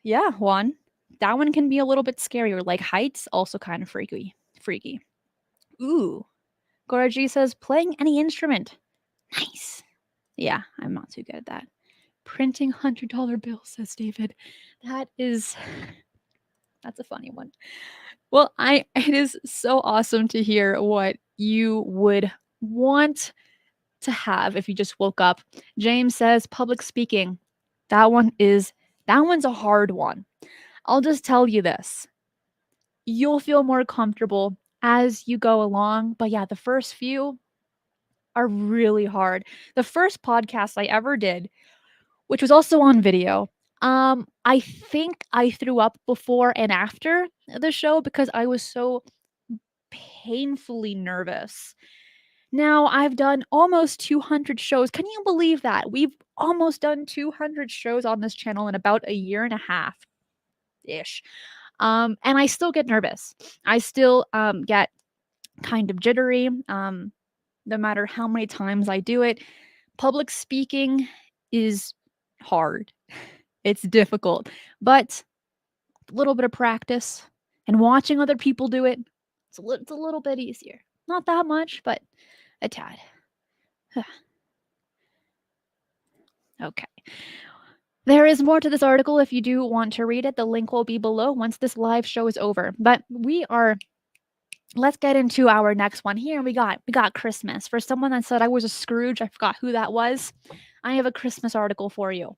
Yeah, Juan. That one can be a little bit scarier. Like heights, also kind of freaky. Ooh. Goraji says playing any instrument. Nice. Yeah, I'm not too good at that. Printing $100 bills, says David. That's a funny one. Well, it is so awesome to hear what you would want to have if you just woke up. James says public speaking. That one's a hard one. I'll just tell you this. You'll feel more comfortable as you go along, but yeah, the first few are really hard. The first podcast I ever did, which was also on video, I think I threw up before and after the show because I was so painfully nervous. Now I've done almost 200 shows. Can you believe that? We've almost done 200 shows on this channel in about a year and a half ish. And I still get nervous. I still get kind of jittery, no matter how many times I do it. Public speaking is hard. It's difficult, but a little bit of practice and watching other people do it, it's a little bit easier. Not that much, but a tad. Okay. There is more to this article if you do want to read it. The link will be below once this live show is over. But let's get into our next one here. We got Christmas. For someone that said I was a Scrooge, I forgot who that was. I have a Christmas article for you.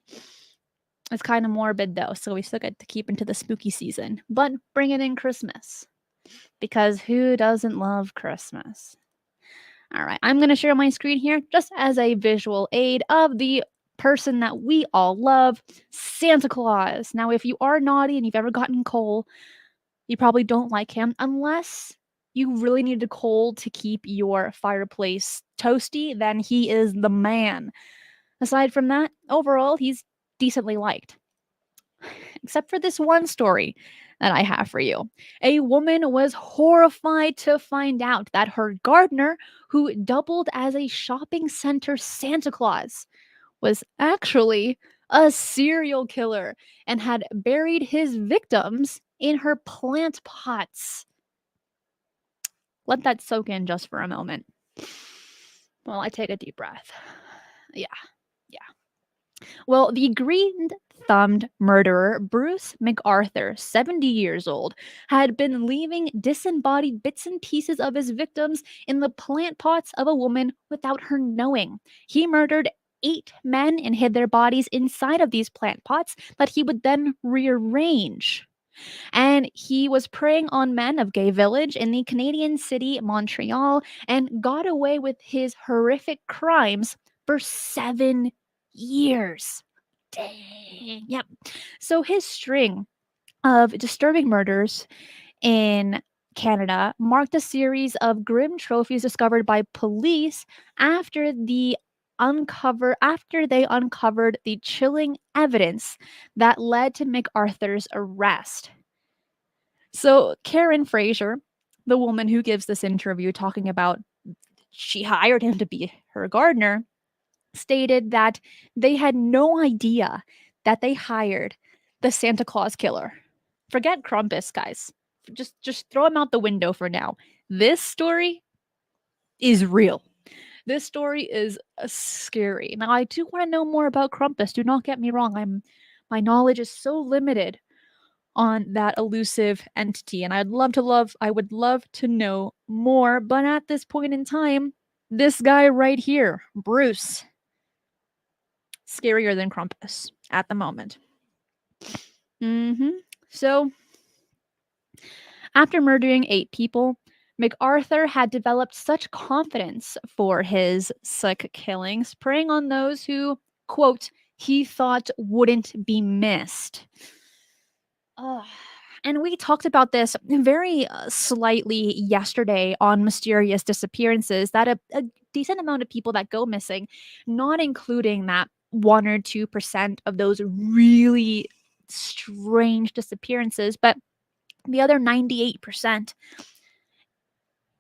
It's kind of morbid though, so we still get to keep into the spooky season. But bring it in Christmas. Because who doesn't love Christmas? All right, I'm going to share my screen here just as a visual aid of the person that we all love, Santa Claus. Now, if you are naughty and you've ever gotten coal, you probably don't like him unless you really need a coal to keep your fireplace toasty, then he is the man. Aside from that, overall, he's decently liked. Except for this one story that I have for you. A woman was horrified to find out that her gardener, who doubled as a shopping center Santa Claus, was actually a serial killer and had buried his victims in her plant pots. Let that soak in just for a moment. Well, I take a deep breath. Yeah. Well, the green-thumbed murderer, Bruce MacArthur, 70 years old, had been leaving disembodied bits and pieces of his victims in the plant pots of a woman without her knowing. He murdered 8 men and hid their bodies inside of these plant pots that he would then rearrange. And he was preying on men of Gay Village in the Canadian city Montreal and got away with his horrific crimes for 7 years. Dang. Yep. So his string of disturbing murders in Canada marked a series of grim trophies discovered by police after they uncovered the chilling evidence that led to MacArthur's arrest. So Karen Fraser, the woman who gives this interview talking about she hired him to be her gardener, stated that they had no idea that they hired the Santa Claus killer. Forget Krampus, guys. Just throw him out the window for now. This story is real. This story is scary. Now, I do want to know more about Krampus. Do not get me wrong. My knowledge is so limited on that elusive entity, and I would love to know more. But at this point in time, this guy right here, Bruce, scarier than Krampus at the moment. So, after murdering 8 people, MacArthur had developed such confidence for his sick killings, preying on those who, quote, he thought wouldn't be missed. And we talked about this very slightly yesterday on Mysterious Disappearances, that a decent amount of people that go missing, not including that 1 or 2% of those really strange disappearances, but the other 98%,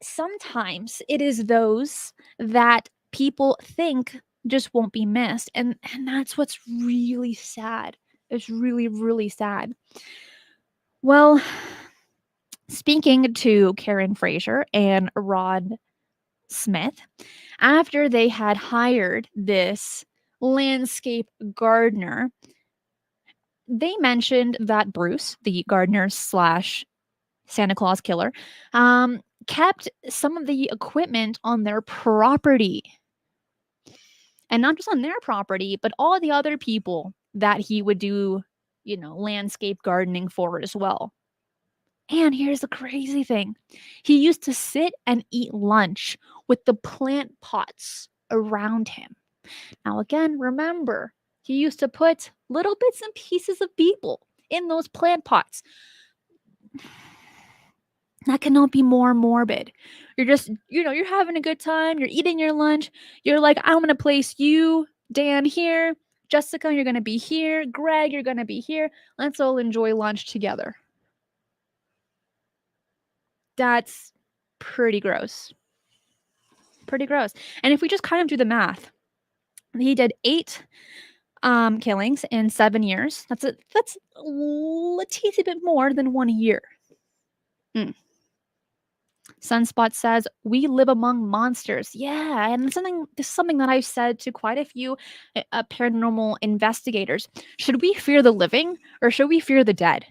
sometimes it is those that people think just won't be missed. And that's what's really sad. It's really, really sad. Well, speaking to Karen Fraser and Rod Smith, after they had hired this landscape gardener, they mentioned that Bruce, the gardener slash Santa Claus killer, kept some of the equipment on their property. And not just on their property, but all the other people that he would do, landscape gardening for as well. And here's the crazy thing. He used to sit and eat lunch with the plant pots around him. Now, again, remember, he used to put little bits and pieces of people in those plant pots. That cannot be more morbid. You're just, you're having a good time. You're eating your lunch. You're like, I'm going to place you, Dan, here. Jessica, you're going to be here. Greg, you're going to be here. Let's all enjoy lunch together. That's pretty gross. Pretty gross. And if we just kind of do the math, he did 8 killings in 7 years. That's a teensy bit more than 1 year. Sunspot says, "We live among monsters." Yeah, and this is something that I've said to quite a few paranormal investigators. Should we fear the living or should we fear the dead?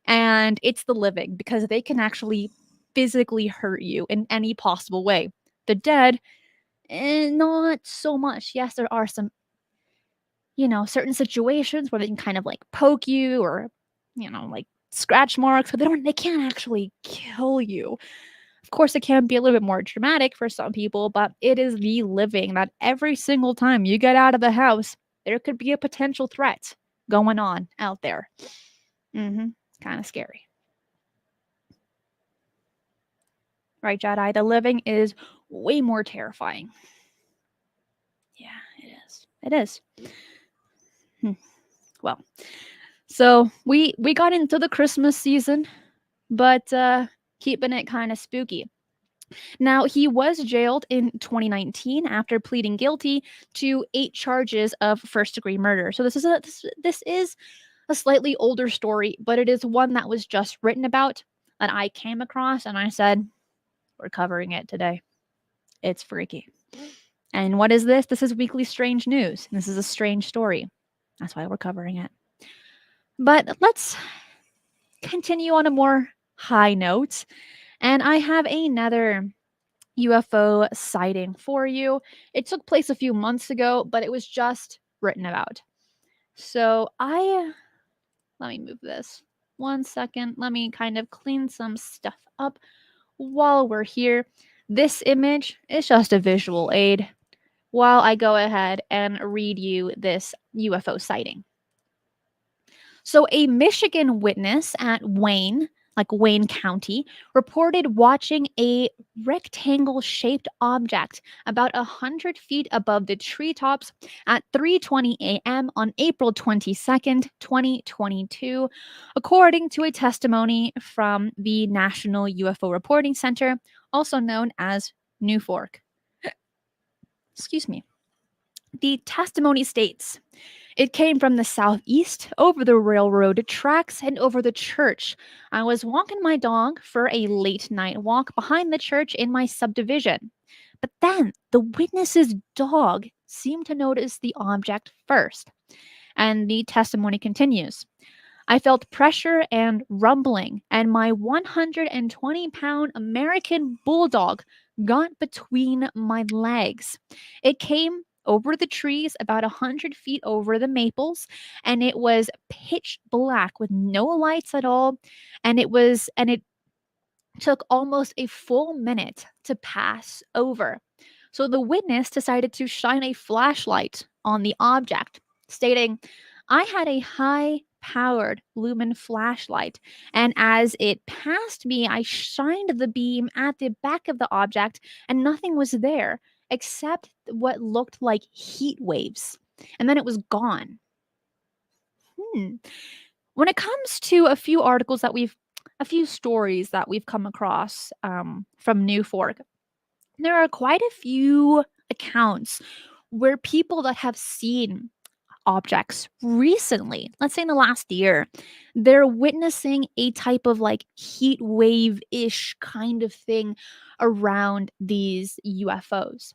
And it's the living, because they can actually physically hurt you in any possible way. The dead, not so much. Yes, there are some, certain situations where they can kind of like poke you or, like scratch marks, but they can't actually kill you. Of course, it can be a little bit more dramatic for some people, but it is the living that every single time you get out of the house, there could be a potential threat going on out there. Kind of scary. Right, Jedi? The living is way more terrifying. Yeah, it is. It is. Well, so we got into the Christmas season, but keeping it kind of spooky. Now, he was jailed in 2019 after pleading guilty to 8 charges of first-degree murder. So this is a slightly older story, but it is one that was just written about that I came across, and I said, we're covering it today. It's freaky. And what is this? This is Weekly Strange News. This is a strange story. That's why we're covering it. But let's continue on a more high note. And I have another UFO sighting for you. It took place a few months ago, but it was just written about. So let me move this 1 second. Let me kind of clean some stuff up while we're here. This image is just a visual aid while I go ahead and read you this UFO sighting. So a Michigan witness at Wayne County, reported watching a rectangle-shaped object about 100 feet above the treetops at 3:20 a.m. on April 22nd, 2022, according to a testimony from the National UFO Reporting Center, also known as Norfolk. Excuse me. The testimony states, "It came from the southeast, over the railroad tracks, and over the church. I was walking my dog for a late night walk behind the church in my subdivision. But then the witness's dog seemed to notice the object first." And the testimony continues. "I felt pressure and rumbling, and my 120-pound American bulldog got between my legs. It came over the trees about 100 feet over the maples, and it was pitch black with no lights at all, and it took almost a full minute to pass over. So the witness decided to shine a flashlight on the object, stating, 'I had a high powered lumen flashlight, and as it passed me, I shined the beam at the back of the object, and nothing was there except what looked like heat waves. And then it was gone.'" When it comes to a few stories that we've come across from Norfolk, there are quite a few accounts where people that have seen objects recently, let's say in the last year, they're witnessing a type of like heat wave-ish kind of thing around these UFOs.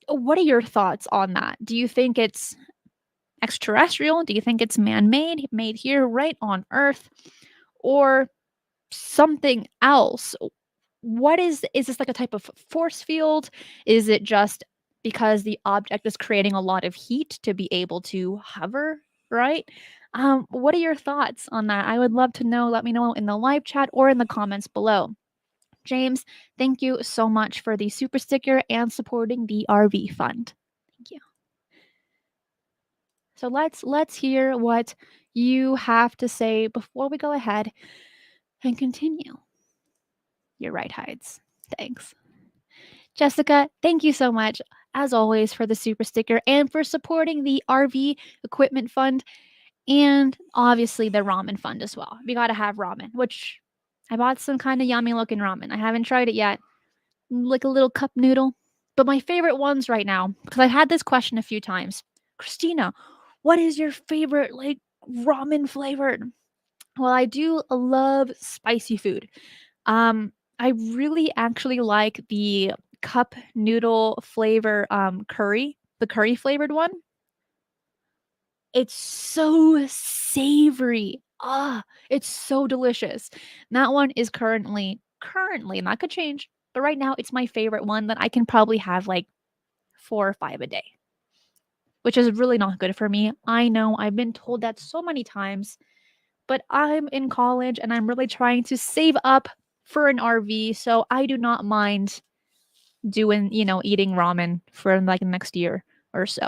What are your thoughts on that? Do you think it's extraterrestrial? Do you think it's man-made, made here right on Earth, or something else? What is this, like a type of force field? Is it just because the object is creating a lot of heat to be able to hover, right? What are your thoughts on that? I would love to know. Let me know in the live chat or in the comments below. James, thank you so much for the super sticker and supporting the RV fund. Thank you. So let's hear what you have to say before we go ahead and continue. You're right, Hides. Thanks. Jessica, thank you so much, as always, for the super sticker and for supporting the RV equipment fund and obviously the ramen fund as well. We got to have ramen, which I bought some kind of yummy looking ramen. I haven't tried it yet. Like a little cup noodle. But my favorite ones right now, because I've had this question a few times. Christina, what is your favorite like ramen flavored? Well, I do love spicy food. I really actually like the cup noodle flavor curry, the curry flavored one. It's so savory. Ah, it's so delicious. That one is currently, and that could change, but right now it's my favorite one that I can probably have like 4 or 5 a day, which is really not good for me. I know I've been told that so many times, but I'm in college and I'm really trying to save up for an RV, so I do not mind doing, eating ramen for like the next year or so.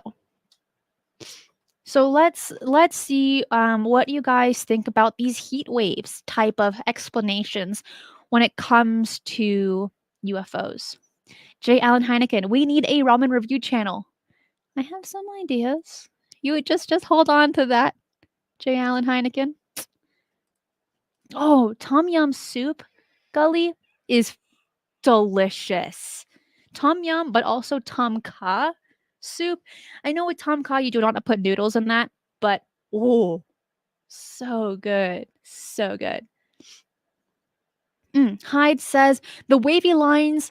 So let's see what you guys think about these heat waves type of explanations when it comes to UFOs. J. Allen Heineken, we need a ramen review channel. I have some ideas. You would just hold on to that, J. Allen Heineken. Oh, tom yum soup, Gully, is delicious. Tom yum, but also tom kha soup. I know with tom kha you do not put noodles in that, but oh, so good. So good. Hyde says the wavy lines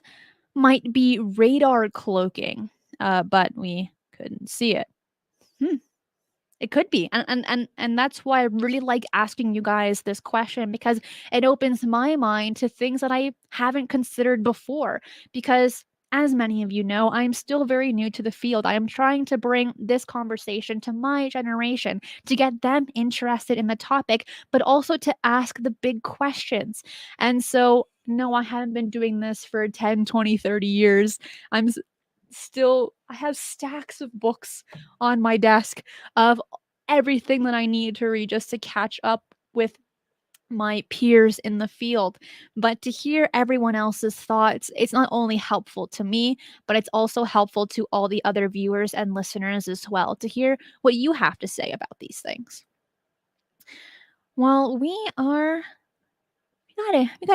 might be radar cloaking, but we couldn't see it. Hmm. It could be. And that's why I really like asking you guys this question, because it opens my mind to things that I haven't considered before. Because as many of you know, I'm still very new to the field. I am trying to bring this conversation to my generation to get them interested in the topic, but also to ask the big questions. And so, no, I haven't been doing this for 10, 20, 30 years. I'm still, I have stacks of books on my desk of everything that I need to read just to catch up with my peers in the field. But to hear everyone else's thoughts, it's not only helpful to me, but it's also helpful to all the other viewers and listeners as well to hear what you have to say about these things. Well, we got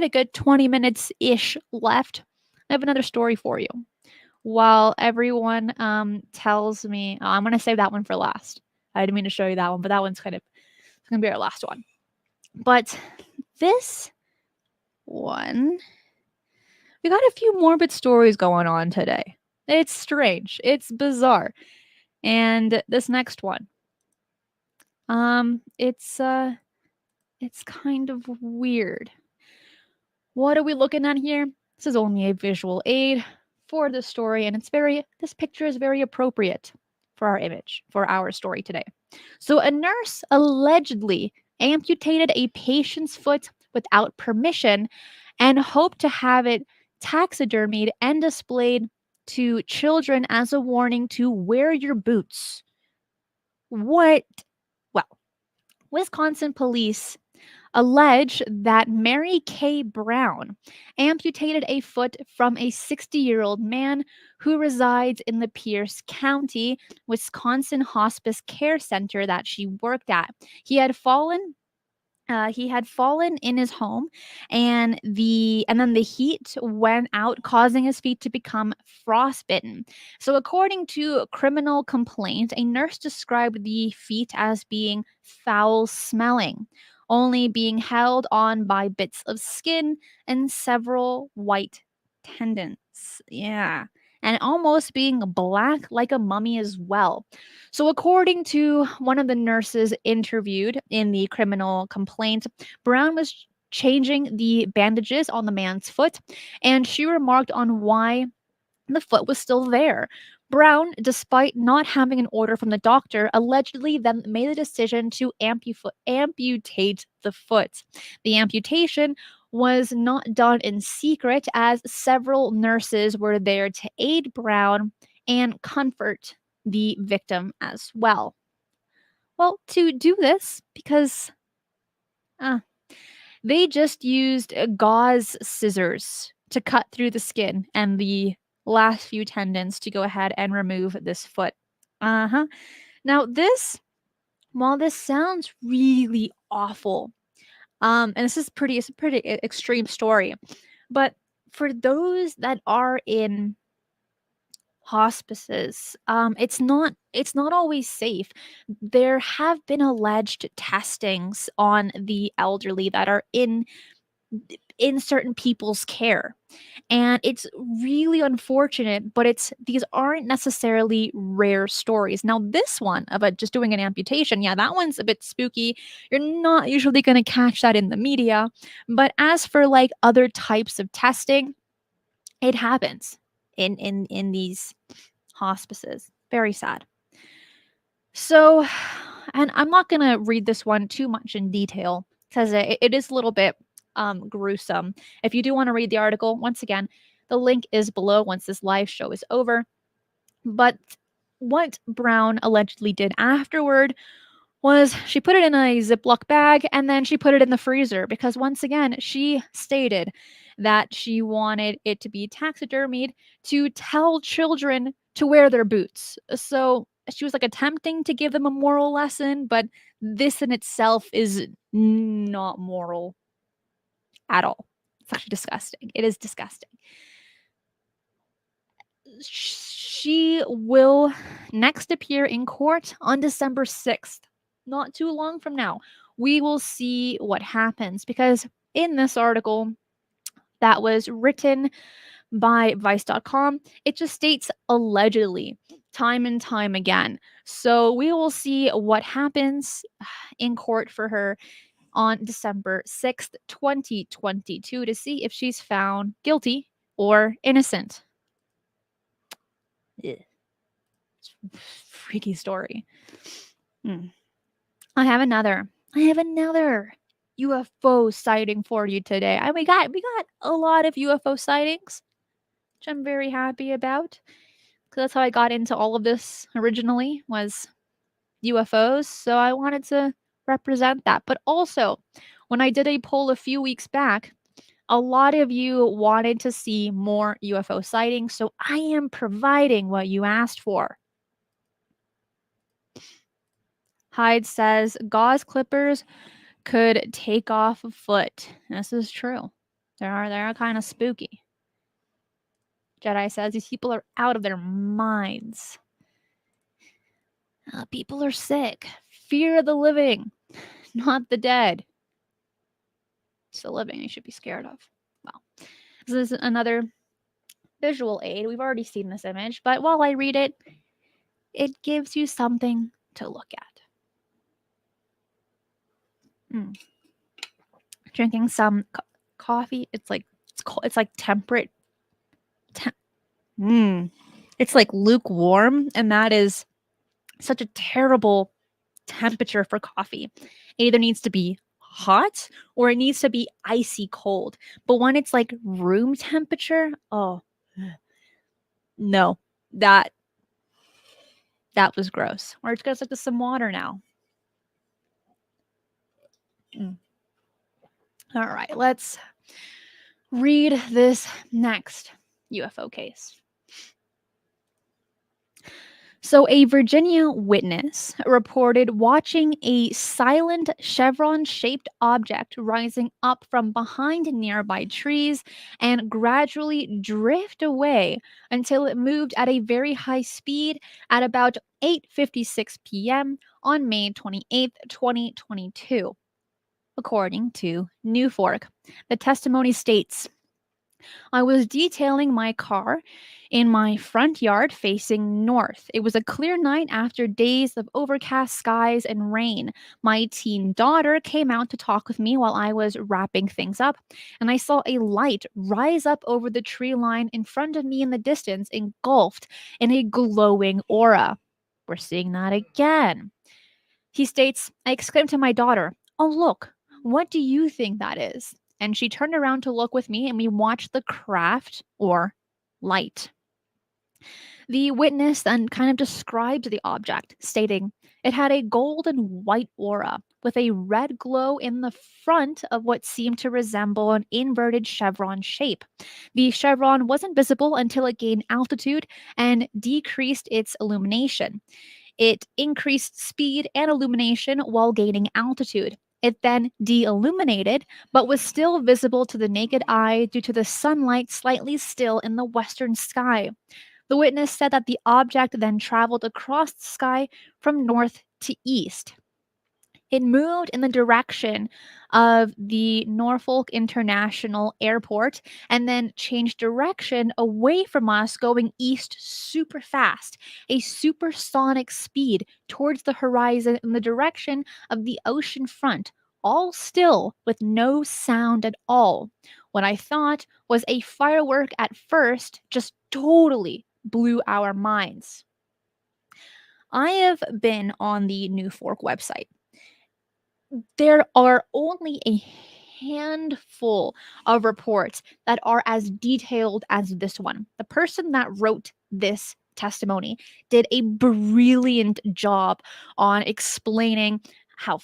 a good 20 minutes ish left. I have another story for you. While everyone tells me, oh, I'm gonna save that one for last. I didn't mean to show you that one, but that one's kind of, it's gonna be our last one. But this one, we got a few morbid stories going on today. It's strange. It's bizarre. And this next one, it's kind of weird. What are we looking at here? This is only a visual aid for the story, and this picture is very appropriate for our image, for our story today. So a nurse allegedly amputated a patient's foot without permission and hoped to have it taxidermied and displayed to children as a warning to wear your boots. What? Well, Wisconsin police allege that Mary Kay Brown amputated a foot from a 60-year-old man who resides in the Pierce County, Wisconsin Hospice Care Center that she worked at. He had fallen in his home, and then the heat went out, causing his feet to become frostbitten. So, according to a criminal complaint, a nurse described the feet as being foul smelling, only being held on by bits of skin and several white tendons. Yeah. And almost being black like a mummy as well. So, according to one of the nurses interviewed in the criminal complaint, Brown was changing the bandages on the man's foot, and she remarked on why the foot was still there. Brown, despite not having an order from the doctor, allegedly then made the decision to amputate the foot. The amputation was not done in secret, as several nurses were there to aid Brown and comfort the victim as well. Well, to do this, because they just used gauze scissors to cut through the skin and the last few tendons to go ahead and remove this foot. Now, while this sounds really awful, And it's a pretty extreme story. But for those that are in hospices, it's not always safe. There have been alleged testings on the elderly that are in certain people's care. And it's really unfortunate, but these aren't necessarily rare stories. Now, this one about just doing an amputation, yeah, that one's a bit spooky. You're not usually going to catch that in the media. But as for like other types of testing, it happens in these hospices. Very sad. So, and I'm not going to read this one too much in detail because it is a little bit gruesome. If you do want to read the article, once again, the link is below once this live show is over. But what Brown allegedly did afterward was she put it in a Ziploc bag and then she put it in the freezer because once again, she stated that she wanted it to be taxidermied to tell children to wear their boots. So she was like attempting to give them a moral lesson, but this in itself is not moral at all. It's actually disgusting. It is disgusting. She will next appear in court on December 6th, not too long from now. We will see what happens because in this article that was written by Vice.com, it just states allegedly time and time again. So we will see what happens in court for her on December 6th, 2022 to see if she's found guilty or innocent. Ugh. Freaky story. I have another UFO sighting for you today. And we got a lot of UFO sightings, which I'm very happy about. Because that's how I got into all of this originally was UFOs. So I wanted to represent that. But also, when I did a poll a few weeks back, a lot of you wanted to see more UFO sightings. So I am providing what you asked for. Hyde says gauze clippers could take off a foot. This is true. They are kind of spooky. Jedi says these people are out of their minds. People are sick. Fear the living, not the dead. It's the living you should be scared of. Well, this is another visual aid. We've already seen this image, but while I read it, it gives you something to look at. Drinking some coffee. It's like temperate. It's like lukewarm, and that is such a terrible temperature for coffee. It either needs to be hot or it needs to be icy cold. But when it's like room temperature, oh no, that was gross. Or it's got like some water now. All right, let's read this next UFO case. So, a Virginia witness reported watching a silent chevron-shaped object rising up from behind nearby trees and gradually drift away until it moved at a very high speed at about 8:56 p.m. on May 28, 2022, according to Norfolk. The testimony states, I was detailing my car in my front yard facing north. It was a clear night after days of overcast skies and rain. My teen daughter came out to talk with me while I was wrapping things up, and I saw a light rise up over the tree line in front of me in the distance, engulfed in a glowing aura. We're seeing that again. He states, I exclaimed to my daughter, oh, look, what do you think that is? And she turned around to look with me, and we watched the craft or light. The witness then kind of described the object, stating it had a gold and white aura with a red glow in the front of what seemed to resemble an inverted chevron shape. The chevron wasn't visible until it gained altitude and decreased its illumination. It increased speed and illumination while gaining altitude. It then de-illuminated, but was still visible to the naked eye due to the sunlight slightly still in the western sky. The witness said that the object then traveled across the sky from north to east. It moved in the direction of the Norfolk International Airport and then changed direction away from us, going east super fast, a supersonic speed towards the horizon in the direction of the ocean front, all still with no sound at all. What I thought was a firework at first just totally blew our minds. I have been on the Norfolk website. There are only a handful of reports that are as detailed as this one. The person that wrote this testimony did a brilliant job on explaining how,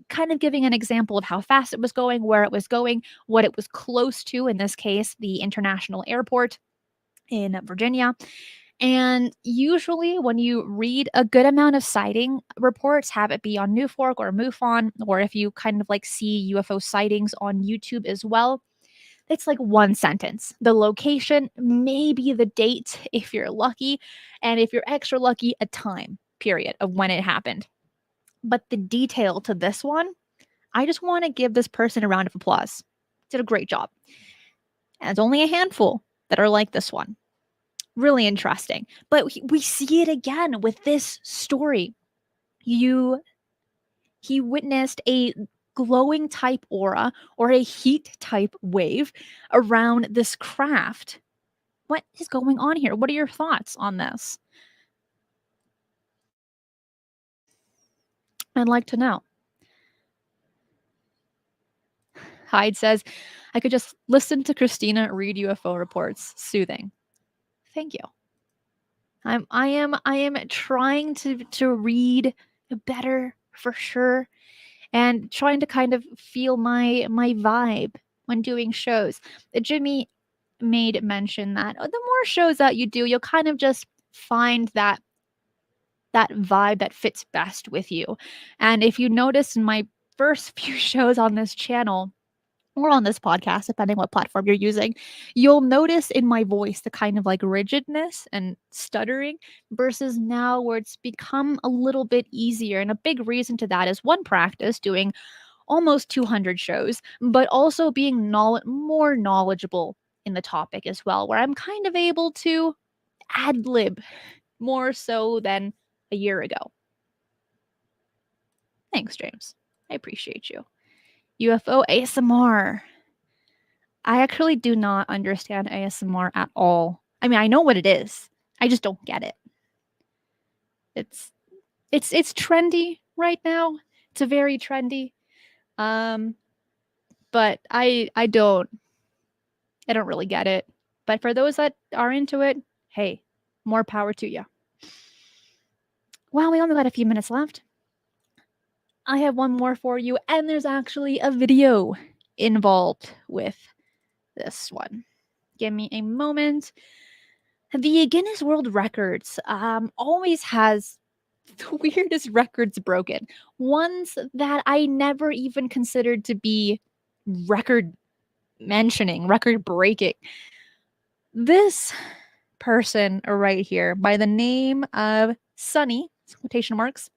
kind of giving an example of how fast it was going, where it was going, what it was close to, in this case, the international airport in Virginia. And usually, when you read a good amount of sighting reports, have it be on Norfolk or MUFON, or if you kind of like see UFO sightings on YouTube as well, it's like one sentence: the location, maybe the date if you're lucky, and if you're extra lucky, a time period of when it happened. But the detail to this one, I just want to give this person a round of applause. Did a great job. And it's only a handful that are like this one. Really interesting. But we see it again with this story. He witnessed a glowing type aura or a heat type wave around this craft. What is going on here? What are your thoughts on this? I'd like to know. Hyde says, I could just listen to Cristina read UFO reports. Soothing. Thank you. I am trying to read better for sure, and trying to kind of feel my vibe when doing shows. Jimmy made mention that the more shows that you do, you'll kind of just find that vibe that fits best with you. And if you notice in my first few shows on this channel, or on this podcast, depending what platform you're using, you'll notice in my voice the kind of like rigidness and stuttering, versus now where it's become a little bit easier. And a big reason to that is one, practice doing almost 200 shows, but also being more knowledgeable in the topic as well, where I'm kind of able to ad lib more so than a year ago. Thanks, James. I appreciate you. UFO ASMR. I actually do not understand ASMR at all. I mean, I know what it is. I just don't get it. It's trendy right now. It's a very trendy. But I don't really get it. But for those that are into it, hey, more power to you. Well, we only got a few minutes left. I have one more for you, and there's actually a video involved with this one. Give me a moment. The Guinness World Records always has the weirdest records broken. Ones that I never even considered to be record record breaking. This person right here, by the name of Sonny, quotation marks,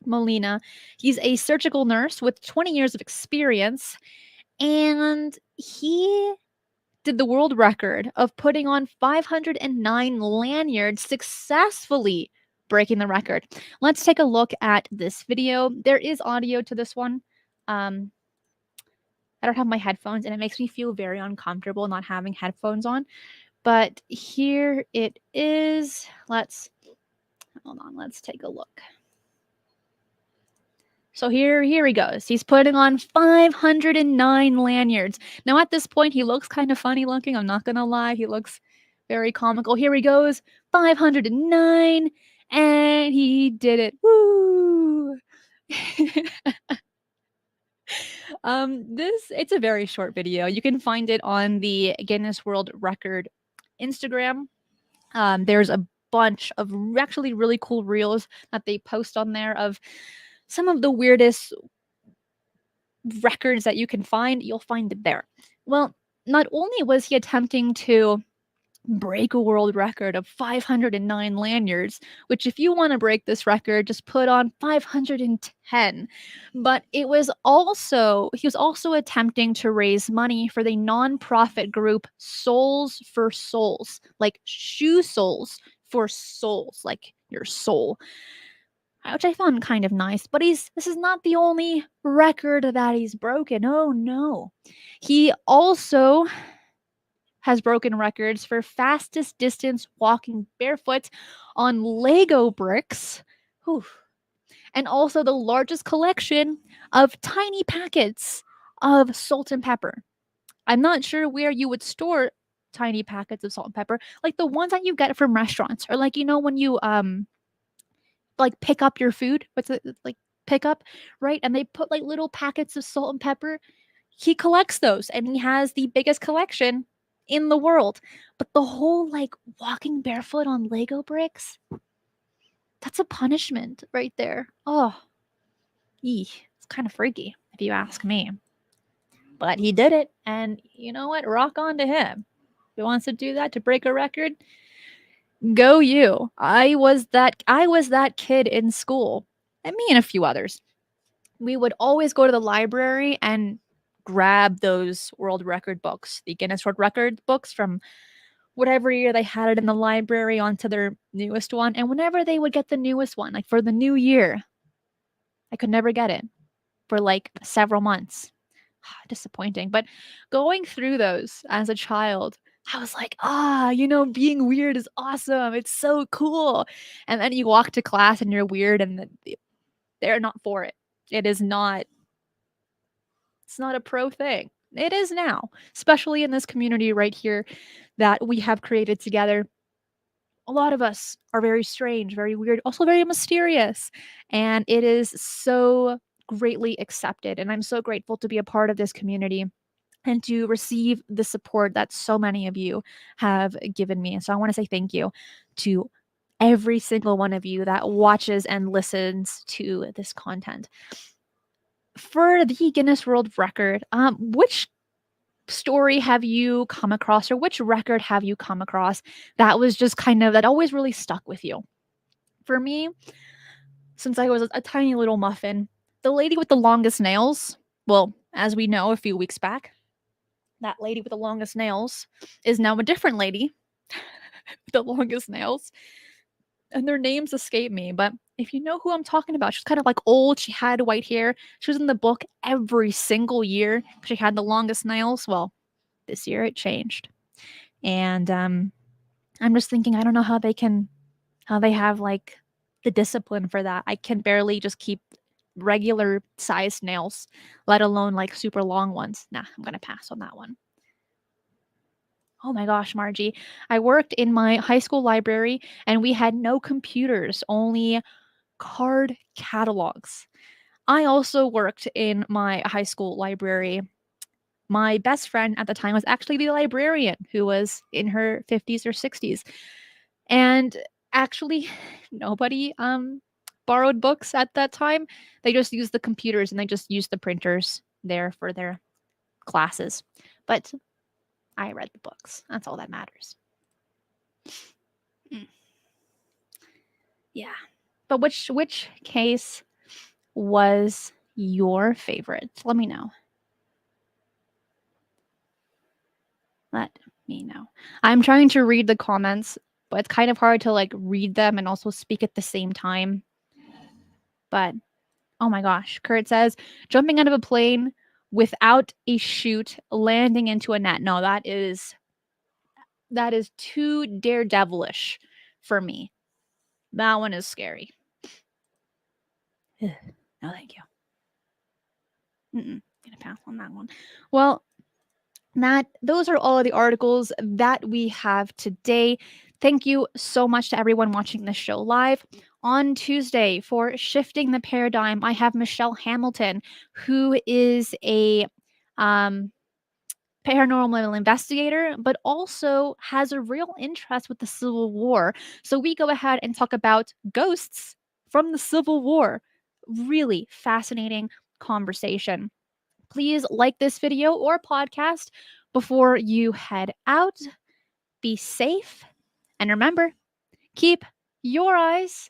Molina, he's a surgical nurse with 20 years of experience, and he did the world record of putting on 509 lanyards, successfully breaking the record. Let's take a look at this video. There is audio to this one. I don't have my headphones, and it makes me feel very uncomfortable not having headphones on. But here it is. Hold on, let's take a look. So here he goes. He's putting on 509 lanyards. Now at this point, he looks kind of funny looking. I'm not going to lie. He looks very comical. Here he goes. 509. And he did it. Woo! It's a very short video. You can find it on the Guinness World Record Instagram. There's a bunch of actually really cool reels that they post on there of some of the weirdest records that you can find, you'll find it there. Well, not only was he attempting to break a world record of 509 lanyards, which if you want to break this record, just put on 510. But he was also attempting to raise money for the nonprofit group Souls for Souls, like shoe soles for souls, like your soul, which I found kind of nice. But this is not the only record that he's broken. Oh no. He also has broken records for fastest distance walking barefoot on Lego bricks. Whew. And also the largest collection of tiny packets of salt and pepper. I'm not sure where you would store tiny packets of salt and pepper, like the ones that you get from restaurants, or like when you like pick up your food, what's it like pick up, right? And they put like little packets of salt and pepper. He collects those and he has the biggest collection in the world. But the whole like walking barefoot on Lego bricks, that's a punishment right there. Oh, it's kind of freaky if you ask me. But he did it, and you know what? Rock on to him. If he wants to do that to break a record, go you. I was that kid in school, and me and a few others. We would always go to the library and grab those world record books, the Guinness World Record books from whatever year they had it in the library onto their newest one. And whenever they would get the newest one, like for the new year, I could never get it for like several months. Disappointing. But going through those as a child, I was like, being weird is awesome. It's so cool. And then you walk to class and you're weird and they're not for it. It's not a pro thing. It is now, especially in this community right here that we have created together. A lot of us are very strange, very weird, also very mysterious. And it is so greatly accepted. And I'm so grateful to be a part of this community and to receive the support that so many of you have given me. And so I want to say thank you to every single one of you that watches and listens to this content. For the Guinness World Record, which story have you come across, or which record have you come across that was just that always really stuck with you? For me, since I was a tiny little muffin, the lady with the longest nails, well, as we know a few weeks back, that lady with the longest nails is now a different lady with the longest nails. And their names escape me, but if you know who I'm talking about, she's kind of like old. She had white hair. She was in the book every single year. She had the longest nails. Well, this year it changed. And I'm just thinking, I don't know how they have like the discipline for that. I can barely just keep regular sized nails, let alone like super long ones. Nah, I'm going to pass on that one. Oh my gosh, Margie. I worked in my high school library and we had no computers, only card catalogs. I also worked in my high school library. My best friend at the time was actually the librarian who was in her 50s or 60s. And actually, nobody borrowed books at that time. They just used the computers and they just used the printers there for their classes. But I read the books. That's all that matters. Yeah. But which case was your favorite? Let me know. Let me know. I'm trying to read the comments, but it's kind of hard to like read them and also speak at the same time. But oh my gosh, Kurt says jumping out of a plane without a chute, landing into a net. No, that is too daredevilish for me. That one is scary. No, thank you. Gonna pass on that one. Well, those are all of the articles that we have today. Thank you so much to everyone watching this show live. On Tuesday, for Shifting the Paradigm, I have Michelle Hamilton, who is a paranormal investigator, but also has a real interest with the Civil War. So we go ahead and talk about ghosts from the Civil War. Really fascinating conversation. Please like this video or podcast before you head out. Be safe. And remember, keep your eyes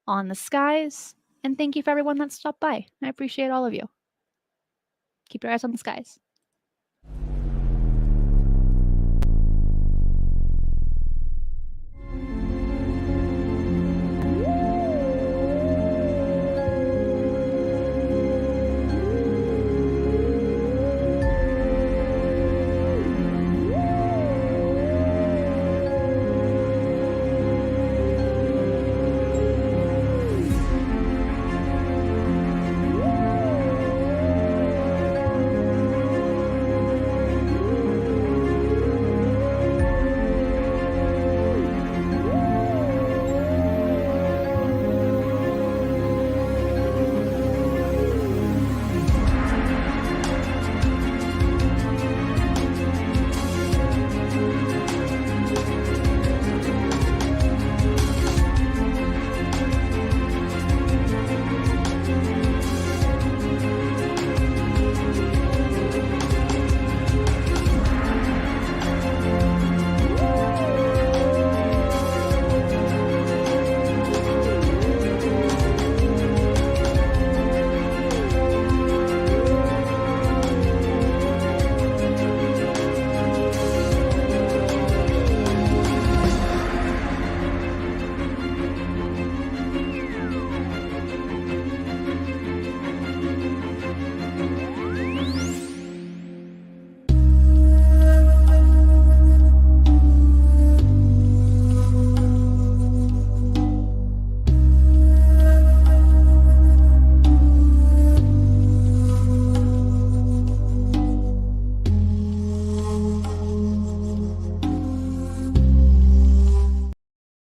on the skies. And thank you for everyone that stopped by. I appreciate all of you. Keep your eyes on the skies.